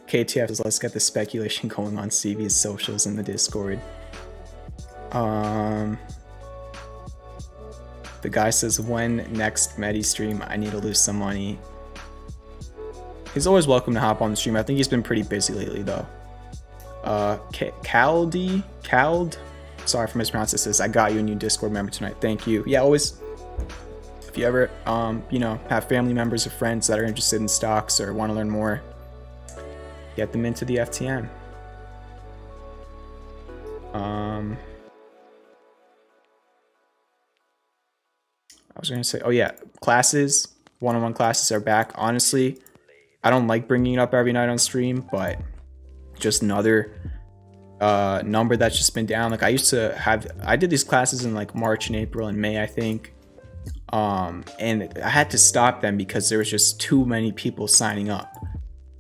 KTF says, let's get the speculation going on CV's socials in the Discord. The guy says, when next Medi stream? I need to lose some money. He's always welcome to hop on the stream. I think he's been pretty busy lately though. Cald, sorry for mispronouncing this, says, I got you a new Discord member tonight. Thank you. Yeah, always, if you ever, you know, have family members or friends that are interested in stocks or want to learn more, get them into the FTM. I was gonna say, oh yeah, classes, one-on-one classes are back. Honestly, I don't like bringing it up every night on stream, but just another number that's just been down. Like I did these classes in like March and April and May, I think. And I had to stop them because there was just too many people signing up.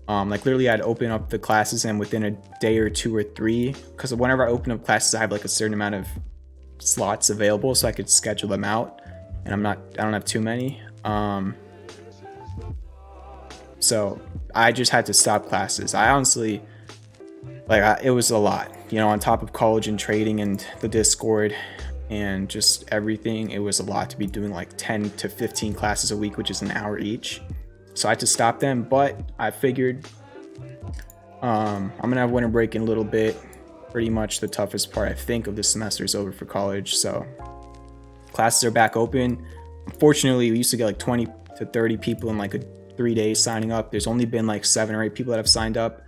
Like literally I'd open up the classes and within a day or 2 or 3, because whenever I open up classes, I have like a certain amount of slots available so I could schedule them out, and I don't have too many. So I just had to stop classes. I honestly, it was a lot, you know, on top of college and trading and the Discord and just everything. It was a lot to be doing like 10 to 15 classes a week, which is an hour each. So I had to stop them, but I figured I'm gonna have winter break in a little bit. Pretty much the toughest part, I think, of this semester is over for college. So classes are back open. Unfortunately, we used to get like 20 to 30 people in like 3 days signing up. There's only been like 7 or 8 people that have signed up,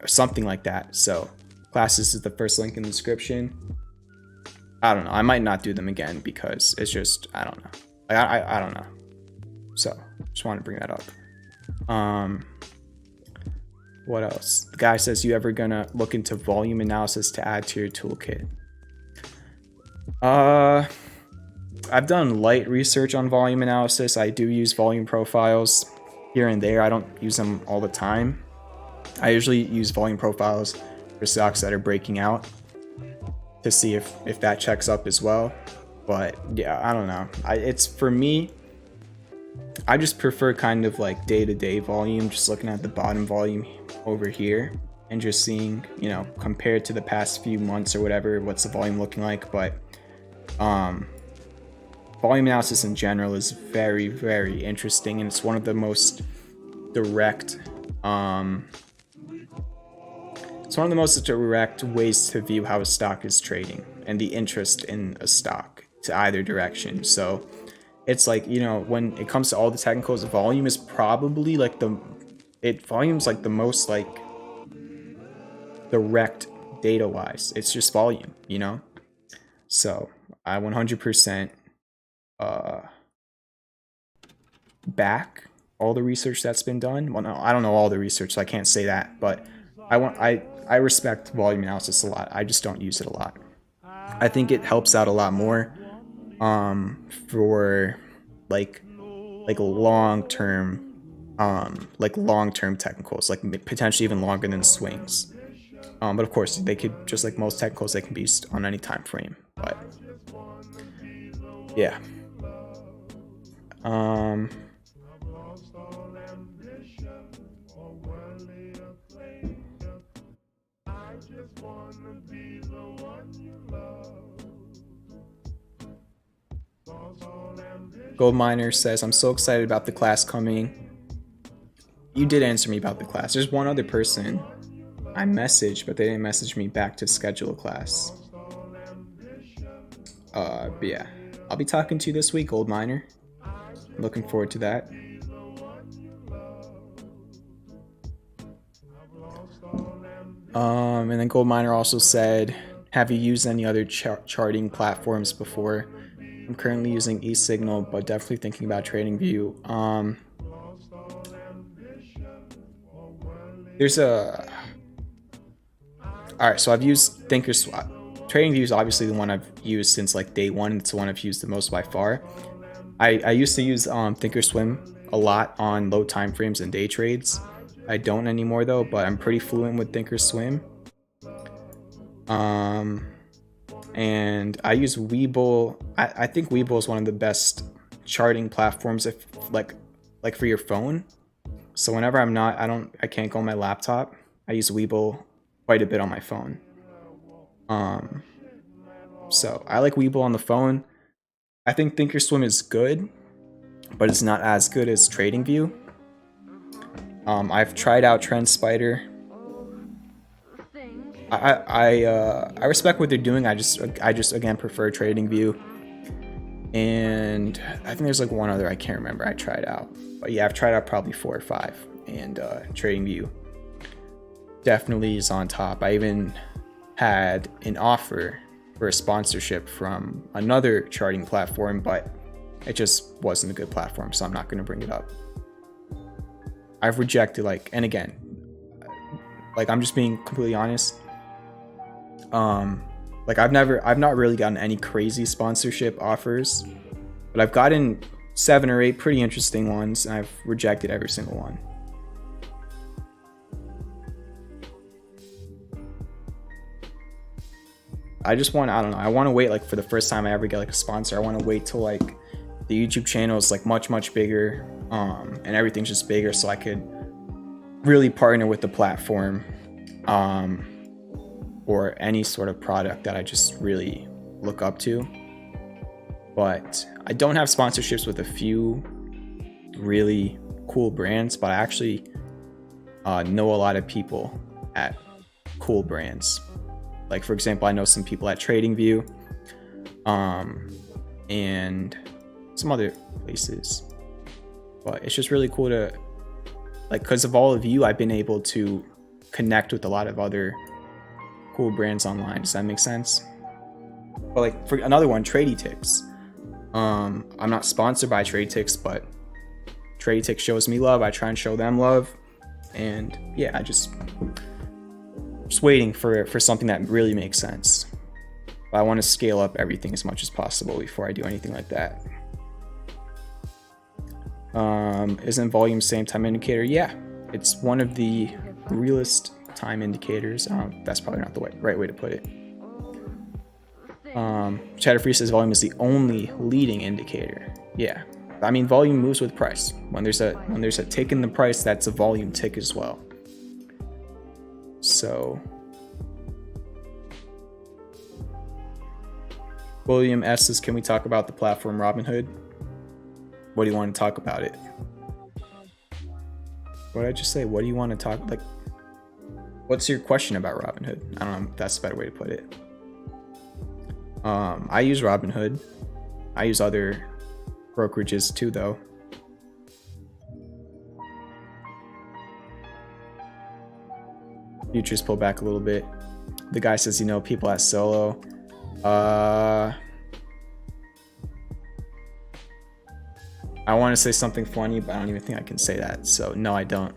something like that. So classes is the first link in the description. I don't know. I might not do them again because it's just, I don't know. I don't know. So just want to bring that up. What else? The guy says, you ever gonna look into volume analysis to add to your toolkit? I've done light research on volume analysis. I do use volume profiles here and there. I don't use them all the time. I usually use volume profiles for stocks that are breaking out to see if that checks up as well. But yeah, I don't know. It's for me, I just prefer kind of like day-to-day volume, just looking at the bottom volume over here and just seeing, you know, compared to the past few months or whatever, what's the volume looking like. But volume analysis in general is very, very interesting, and it's one of the most direct ways to view how a stock is trading and the interest in a stock to either direction. So it's like, you know, when it comes to all the technicals, volume is probably like volume's like the most like direct data wise. It's just volume, you know? So I 100% back all the research that's been done. Well, no, I don't know all the research, so I can't say that, but I respect volume analysis a lot. I just don't use it a lot. I think it helps out a lot more for like like long-term technicals, like potentially even longer than swings. But of course, they could, just like most technicals, they can be used on any time frame. But yeah. Gold Miner says, I'm so excited about the class coming. You did answer me about the class. There's one other person I messaged, but they didn't message me back to schedule a class. But yeah, I'll be talking to you this week, Gold Miner. Looking forward to that. And then Gold Miner also said, have you used any other charting platforms before? I'm currently using eSignal, but definitely thinking about TradingView. Alright, so I've used Thinkorswim. TradingView is obviously the one I've used since like day one. It's the one I've used the most by far. I used to use Thinkorswim a lot on low time frames and day trades. I don't anymore though, but I'm pretty fluent with Thinkorswim. And I use Webull. I think Webull is one of the best charting platforms if like for your phone. So whenever I can't go on my laptop, I use Webull quite a bit on my phone. So I like Webull on the phone. I think Thinkorswim is good, but it's not as good as TradingView. I've tried out TrendSpider. I respect what they're doing. I just again prefer TradingView. And I think there's like one other I can't remember I tried out. But yeah, I've tried out probably 4 or 5. And TradingView definitely is on top. I even had an offer for a sponsorship from another charting platform, but it just wasn't a good platform, so I'm not going to bring it up. I've rejected and again, I'm just being completely honest. I've not really gotten any crazy sponsorship offers, but I've gotten 7 or 8 pretty interesting ones, and I've rejected every single one. I want to wait for the first time I ever get a sponsor. I want to wait till the YouTube channel is much bigger, and everything's just bigger, so I could really partner with the platform, or any sort of product that I just really look up to. But I don't have sponsorships with a few really cool brands, but I actually know a lot of people at cool brands. For example, I know some people at TradingView, and some other places. But it's just really cool to, because of all of you, I've been able to connect with a lot of other cool brands online. Does that make sense? But for another one, TradyTix. I'm not sponsored by TradyTix, but TradyTix shows me love. I try and show them love, and yeah, I just waiting for something that really makes sense. But I want to scale up everything as much as possible before I do anything like that. Isn't volume same time indicator? Yeah, it's one of the realest time indicators. That's probably not the right way to put it. Chatterfree says volume is the only leading indicator. Yeah, I mean volume moves with price. When there's a tick in the price, that's a volume tick as well. So William S says, can we talk about the platform Robinhood? What do you want to talk about it? What did I just say? What do you want to talk what's your question about Robinhood? I don't know if that's a better way to put it. I use Robinhood. I use other brokerages too though. Futures pull back a little bit. The guy says, people at Solo. I want to say something funny, but I don't even think I can say that. So no, I don't.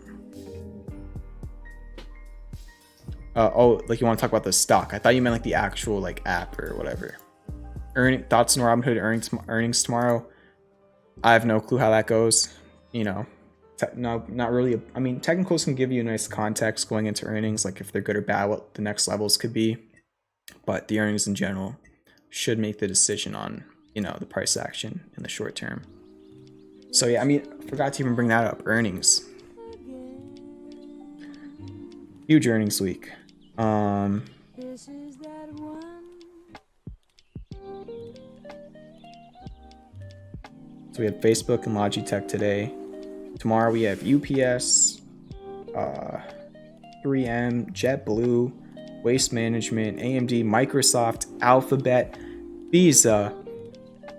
You want to talk about the stock? I thought you meant the actual app or whatever. Thoughts on Robinhood earnings tomorrow? I have no clue how that goes. You know, no, not really. I mean, technicals can give you a nice context going into earnings, like if they're good or bad, what the next levels could be. But the earnings in general should make the decision on, you know, the price action in the short term. So yeah, I mean, I forgot to even bring that up. Earnings. Huge earnings week. So we had Facebook and Logitech today. Tomorrow we have UPS, 3M, JetBlue, Waste Management, AMD, Microsoft, Alphabet, Visa,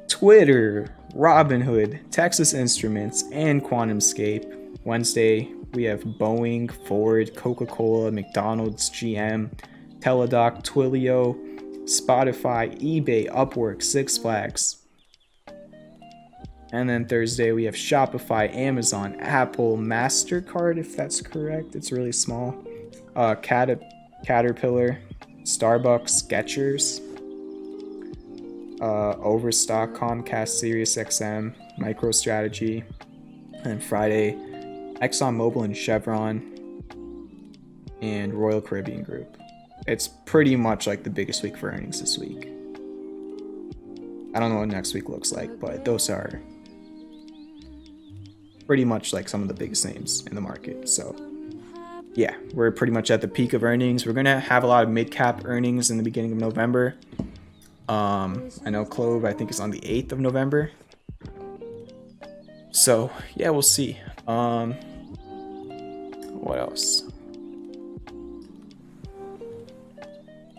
Twitter, Robinhood, Texas Instruments, and QuantumScape. Wednesday we have Boeing, Ford, Coca-Cola, McDonald's, GM, Teladoc, Twilio, Spotify, eBay, Upwork, Six Flags. And then Thursday we have Shopify, Amazon, Apple, MasterCard, if that's correct. It's really small. Caterpillar, Starbucks, Skechers, Overstock, Comcast, SiriusXM, MicroStrategy. And then Friday, ExxonMobil and Chevron and Royal Caribbean Group. It's pretty much like the biggest week for earnings this week. I don't know what next week looks like, but those are pretty much like some of the biggest names in the market. So yeah, we're pretty much at the peak of earnings. We're gonna have a lot of mid-cap earnings in the beginning of November. I know CLOV, I think, is on the 8th of November. So yeah, we'll see. What else?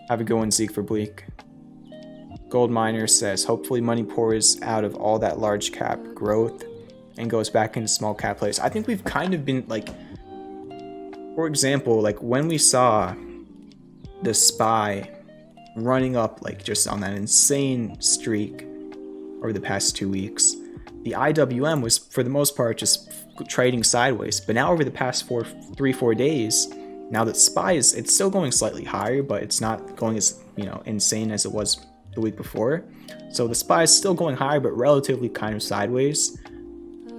Have a good one, Zeke for Bleak. Gold Miner says, hopefully money pours out of all that large cap growth and goes back into small cap plays. I think we've kind of been like, for example, like when we saw the SPY running up like just on that insane streak over the past 2 weeks, the IWM was for the most part just trading sideways. But now over the past 3-4 days, now that SPY is, it's still going slightly higher, but it's not going as, you know, insane as it was the week before. So the SPY is still going higher, but relatively kind of sideways.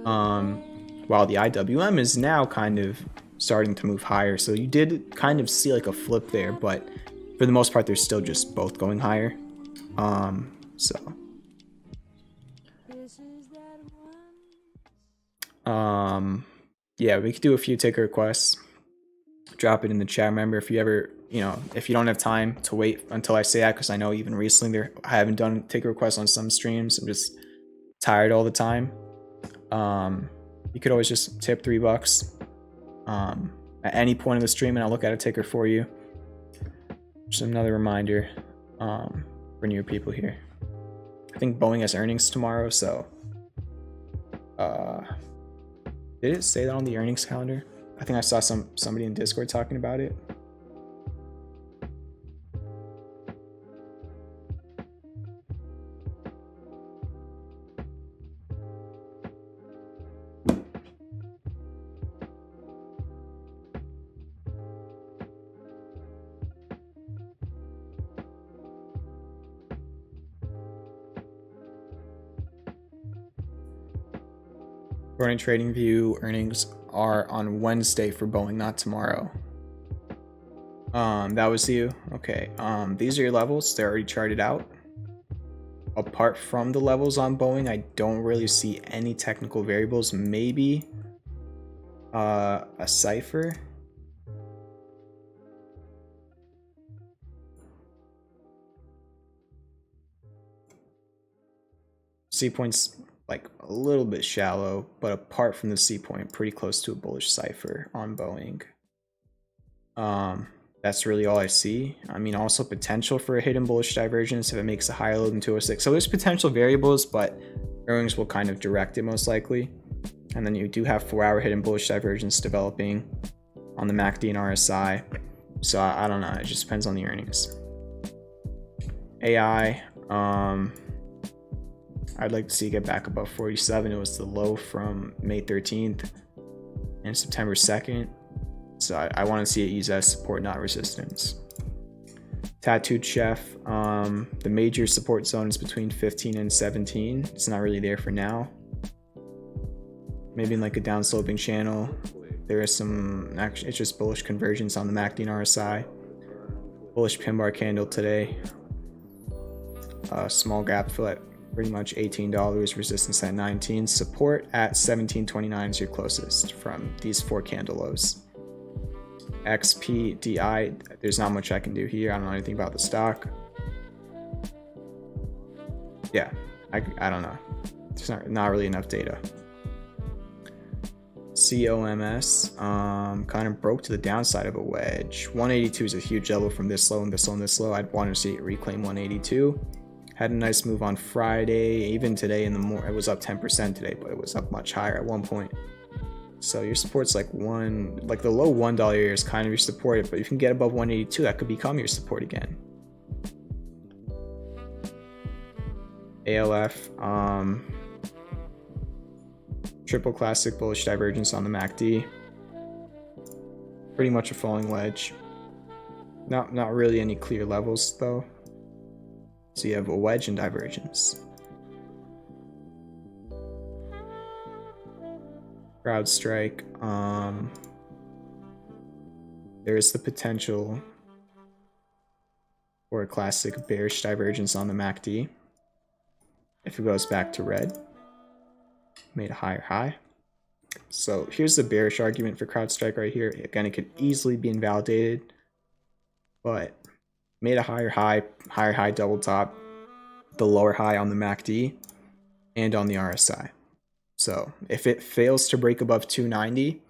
While the IWM is now kind of starting to move higher. So you did kind of see like a flip there, but for the most part, they're still just both going higher. Yeah, we could do a few ticker requests. Drop it in the chat. Remember, if you ever, you know, if you don't have time to wait until I say that, because I know even recently I haven't done ticker requests on some streams. I'm just tired all the time. You could always just tip $3 at any point in the stream, and I'll look at a ticker for you. Just another reminder for new people here. I think Boeing has earnings tomorrow, so did it say that on the earnings calendar? I think I saw somebody in Discord talking about it. According to TradingView, earnings are on Wednesday for Boeing, not tomorrow. That was you. Okay. These are your levels. They're already charted out. Apart from the levels on Boeing, I don't really see any technical variables. Maybe a cipher. C points like a little bit shallow, but apart from the C point, pretty close to a bullish cipher on Boeing. That's really all I see. I mean, also potential for a hidden bullish divergence if it makes a higher low than 206. So there's potential variables, but earnings will kind of direct it most likely. And then you do have 4-hour hidden bullish divergence developing on the MACD and RSI. So I don't know. It just depends on the earnings. AI, I'd like to see it get back above 47. It was the low from May 13th and September 2nd. So I want to see it use as support, not resistance. Tattooed Chef, the major support zone is between 15 and 17. It's not really there for now. maybe in like a down sloping channel. There is some, actually, it's just bullish convergence on the MACD and RSI. Bullish pin bar candle today. Small gap fill at pretty much $18, resistance at 19, support at 17.29 is your closest from these 4 candle lows. XPDI, there's not much I can do here. I don't know anything about the stock. Yeah, I don't know. There's not really enough data. COMS kind of broke to the downside of a wedge. 182 is a huge level from this low and this low and this low. I'd want to see it reclaim 182. Had a nice move on Friday. Even today in the morning, it was up 10% today, but it was up much higher at one point. So your support's like the low $1 area is kind of your support, but if you can get above 182, that could become your support again. ALF, triple classic bullish divergence on the MACD. Pretty much a falling wedge. Not really any clear levels though. So you have a wedge and divergence. CrowdStrike, there is the potential for a classic bearish divergence on the MACD. If it goes back to red, made a higher high. So here's the bearish argument for CrowdStrike right here. Again, it could easily be invalidated, but made a higher high double top, the lower high on the MACD and on the RSI. So if it fails to break above 290,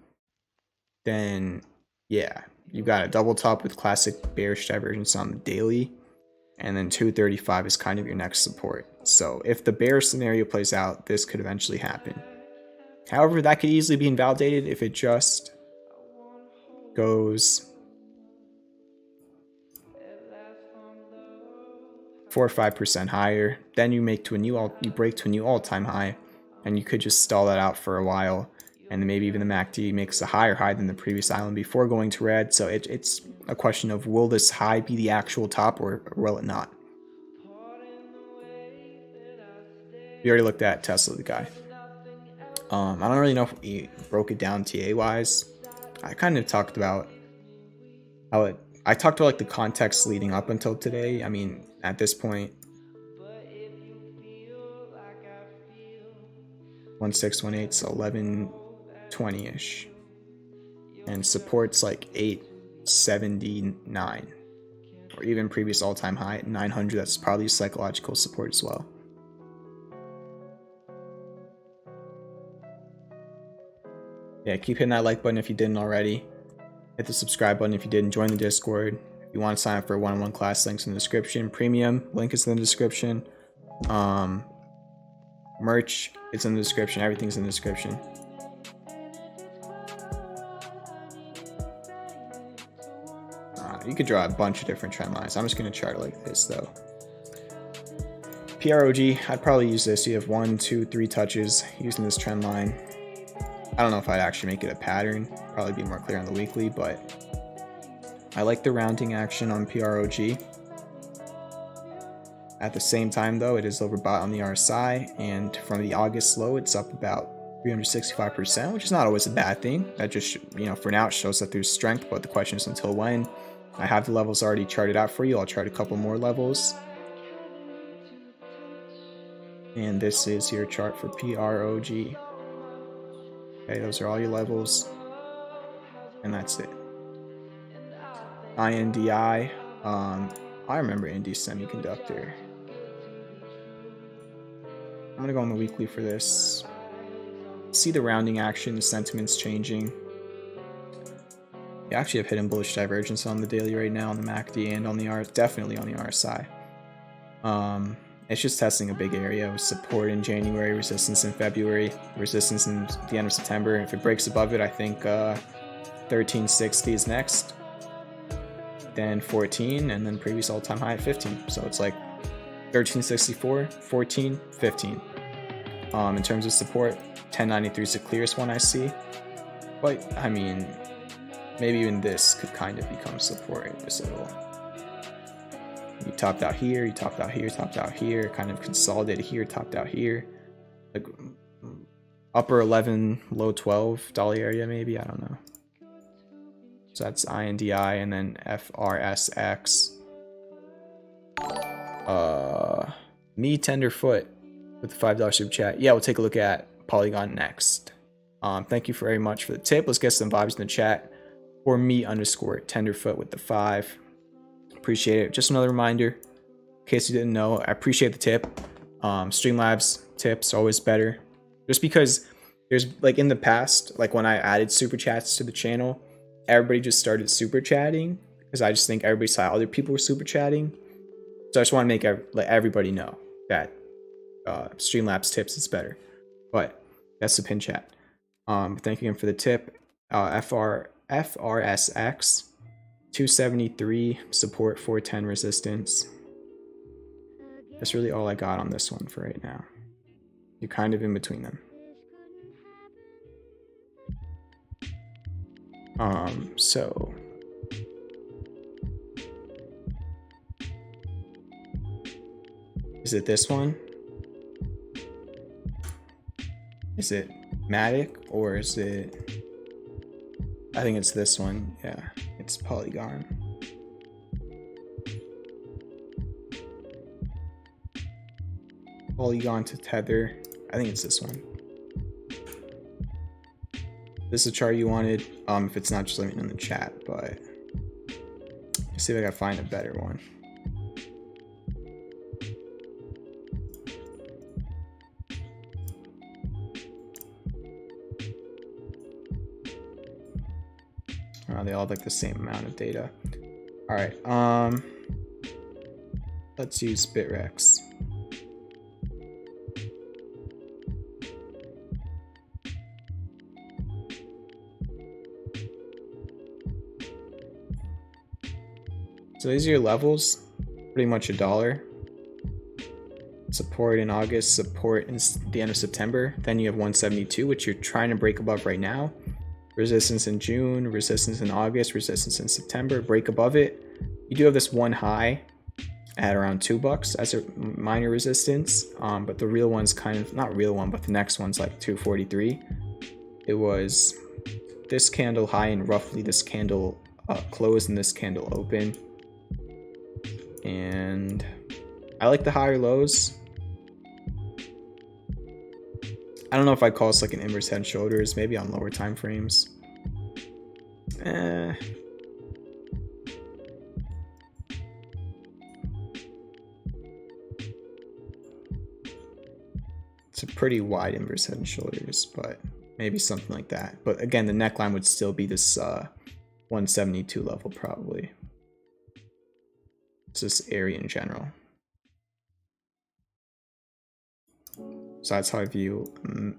then yeah, you got a double top with classic bearish divergence on the daily, and then 235 is kind of your next support. So if the bear scenario plays out, this could eventually happen. However, that could easily be invalidated if it just goes 4 or 5% higher. Then you break to a new all-time high, and you could just stall that out for a while, and then maybe even the MACD makes a higher high than the previous island before going to red. So it's a question of, will this high be the actual top or will it not? We already looked at Tesla, the guy. I don't really know if we broke it down TA wise. I kind of talked about how I talked about like the context leading up until today. I mean, at this point, 1618, so 1120-ish, and support's like 879, or even previous all-time high at 900. That's probably psychological support as well. Yeah, keep hitting that like button if you didn't already. Hit the subscribe button if you didn't. Join the Discord. If you want to sign up for a one-on-one class, links in the description. Premium, link is in the description. Merch, it's in the description. Everything's in the description. You could draw a bunch of different trend lines. I'm just going to chart it like this though. PROG, I'd probably use this. You have 1, 2, 3 touches using this trend line. I don't know if I'd actually make it a pattern. Probably be more clear on the weekly, but I like the rounding action on PROG. At the same time though, it is overbought on the RSI, and from the August low, it's up about 365%, which is not always a bad thing. That just, for now it shows that there's strength, but the question is until when. I have the levels already charted out for you. I'll chart a couple more levels. And this is your chart for PROG. Okay, those are all your levels, and that's it. INDI, I remember INDI Semiconductor. I'm gonna go on the weekly for this. See the rounding action, the sentiment's changing. You actually have hidden bullish divergence on the daily right now on the MACD and on the definitely on the RSI. It's just testing a big area with support in January, resistance in February, resistance in the end of September. If it breaks above it, I think 1360 is next, then 14, and then previous all-time high at 15. So it's like 1364, 14, 15. In terms of support, 1093 is the clearest one I see. But I mean, maybe even this could kind of become support. This little. You topped out here, you topped out here, topped out here, kind of consolidated here, topped out here. Like, upper 11, low 12 dollar area maybe, I don't know. So that's INDI and then FRSX. Me Tenderfoot with the $5 super chat. Yeah, we'll take a look at Polygon next. Thank you very much for the tip. Let's get some vibes in the chat. For me underscore Tenderfoot with the 5. Appreciate it. Just another reminder, in case you didn't know, I appreciate the tip. Streamlabs tips always better. Just because there's like in the past, like when I added super chats to the channel, everybody just started super chatting because I just think everybody saw other people were super chatting. So I just want to let everybody know that Streamlabs tips is better. But that's the pin chat. Thank you again for the tip. FRSX 273 support, 410 resistance. That's really all I got on this one for right now. You're kind of in between them. So is it this one? Is it Matic or is it? I think it's this one. Yeah, it's Polygon. Polygon to Tether. I think it's this one. This is a chart you wanted. If it's not, just let me know in the chat. But let's see if I can find a better one. They all have like the same amount of data. All right. Let's use Bitrex. So these are your levels, pretty much $1. Support in August, support in the end of September. Then you have 172, which you're trying to break above right now. Resistance in June, resistance in August, resistance in September, break above it. You do have this one high at around $2 as a minor resistance, but the real one's kind of, not real one, but the next one's like 243. It was this candle high and roughly this candle close and this candle open. And I like the higher lows. I don't know if I call this like an inverse head and shoulders, maybe on lower time frames. It's a pretty wide inverse head and shoulders, but maybe something like that. But again, the neckline would still be this 172 level probably. It's this area in general. So that's how I view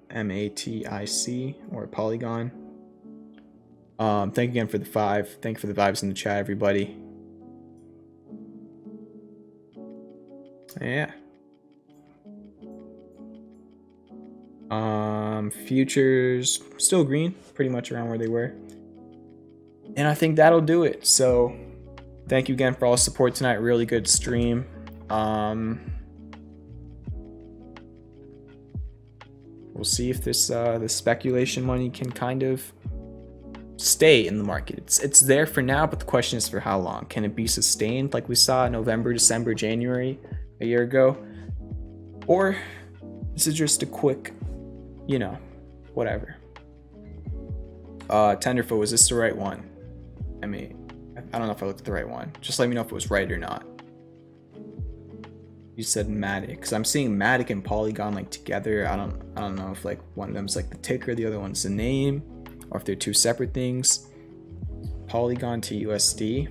MATIC or Polygon. Thank you again for the 5. Thank you for the vibes in the chat, everybody. Yeah. Futures still green, pretty much around where they were. And I think that'll do it. So thank you again for all the support tonight. Really good stream. We'll see if this the speculation money can kind of stay in the market. It's there for now, but the question is for how long? Can it be sustained like we saw in November, December, January a year ago? Or this is just a quick, you know, whatever. Tenderfoot, was this the right one? I mean, I don't know if I looked at the right one. Just let me know if it was right or not. You said Matic, because I'm seeing Matic and Polygon like together. I don't know if like one of them's like the ticker, the other one's the name, or if they're two separate things. Polygon to USD.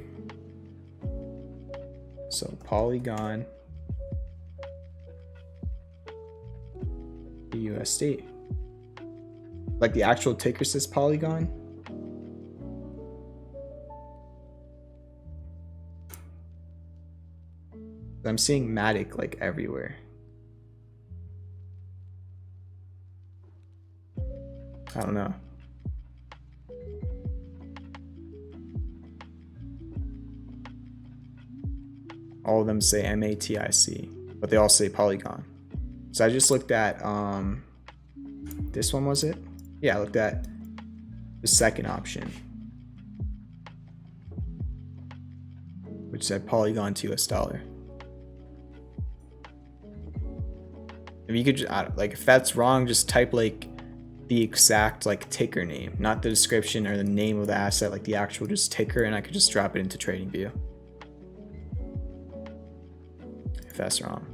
So Polygon to USD. Like the actual ticker says Polygon. I'm seeing Matic like everywhere. I don't know. All of them say MATIC, but they all say Polygon. So I just looked at this one, was it? Yeah, I looked at the second option, which said Polygon to US dollar. If you could just, like, if that's wrong, just type like the exact like ticker name, not the description or the name of the asset, like the actual just ticker, and I could just drop it into TradingView. If that's wrong.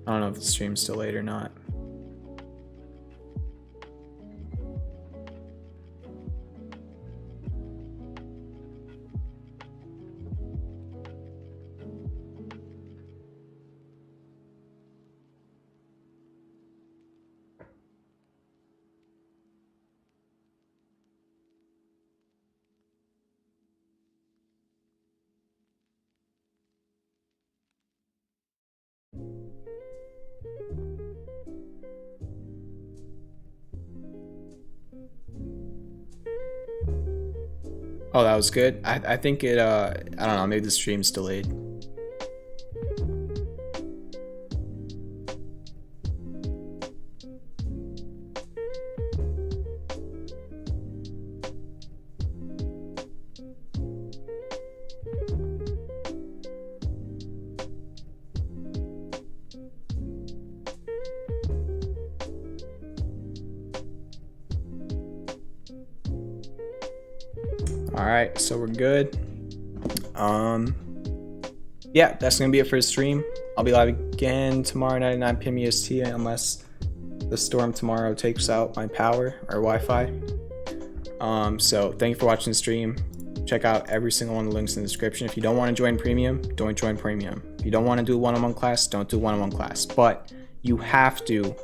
I don't know if the stream's still late or not. Oh, that was good. I think it, I don't know, maybe the stream's delayed. All right, so we're good. Yeah, that's gonna be it for the stream. I'll be live again tomorrow night at 9 p.m. EST unless the storm tomorrow takes out my power or Wi-Fi. So thank you for watching the stream. Check out every single one of the links in the description. If you don't want to join premium, don't join premium. If you don't want to do a one-on-one class, don't do one-on-one class. But you have to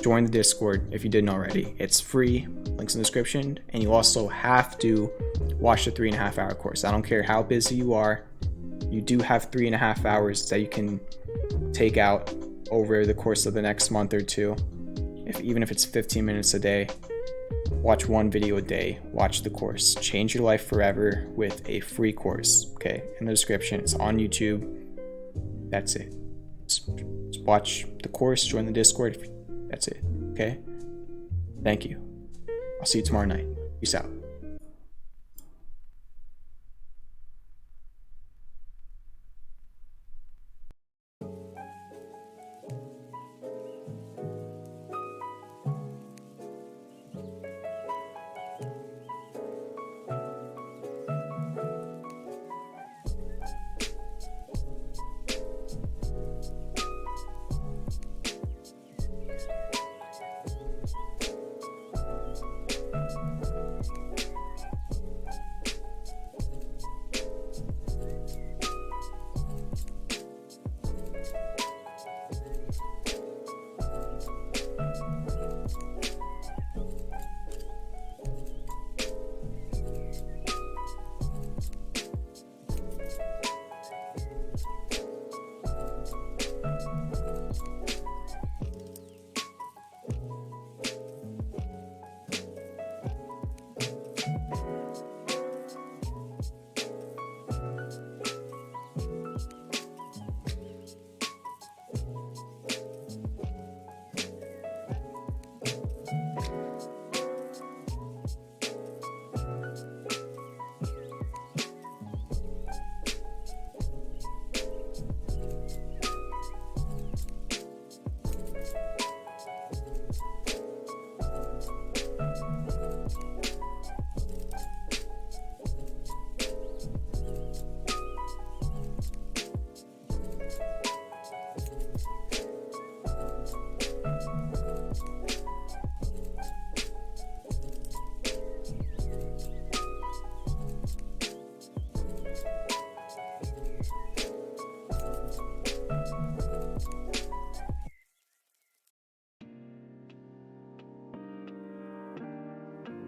join the Discord if you didn't already. It's free, links in the description, and you also have to watch the 3.5 hour course. I don't care how busy you are, you do have 3.5 hours that you can take out over the course of the next month or two. Even if it's 15 minutes a day, watch one video a day, watch the course. Change your life forever with a free course, okay? In the description, it's on YouTube. That's it. Just watch the course, join the Discord. That's it, okay? Thank you. I'll see you tomorrow night. Peace out.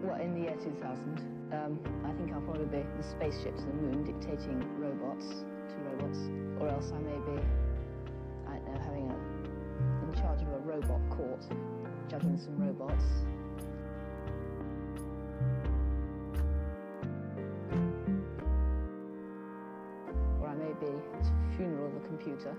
Well, in the year 2000, I think I'll probably be the spaceship to the moon dictating robots to robots, or else I may be, I don't know, having an in charge of a robot court, judging some robots. Or I may be at the funeral of a computer.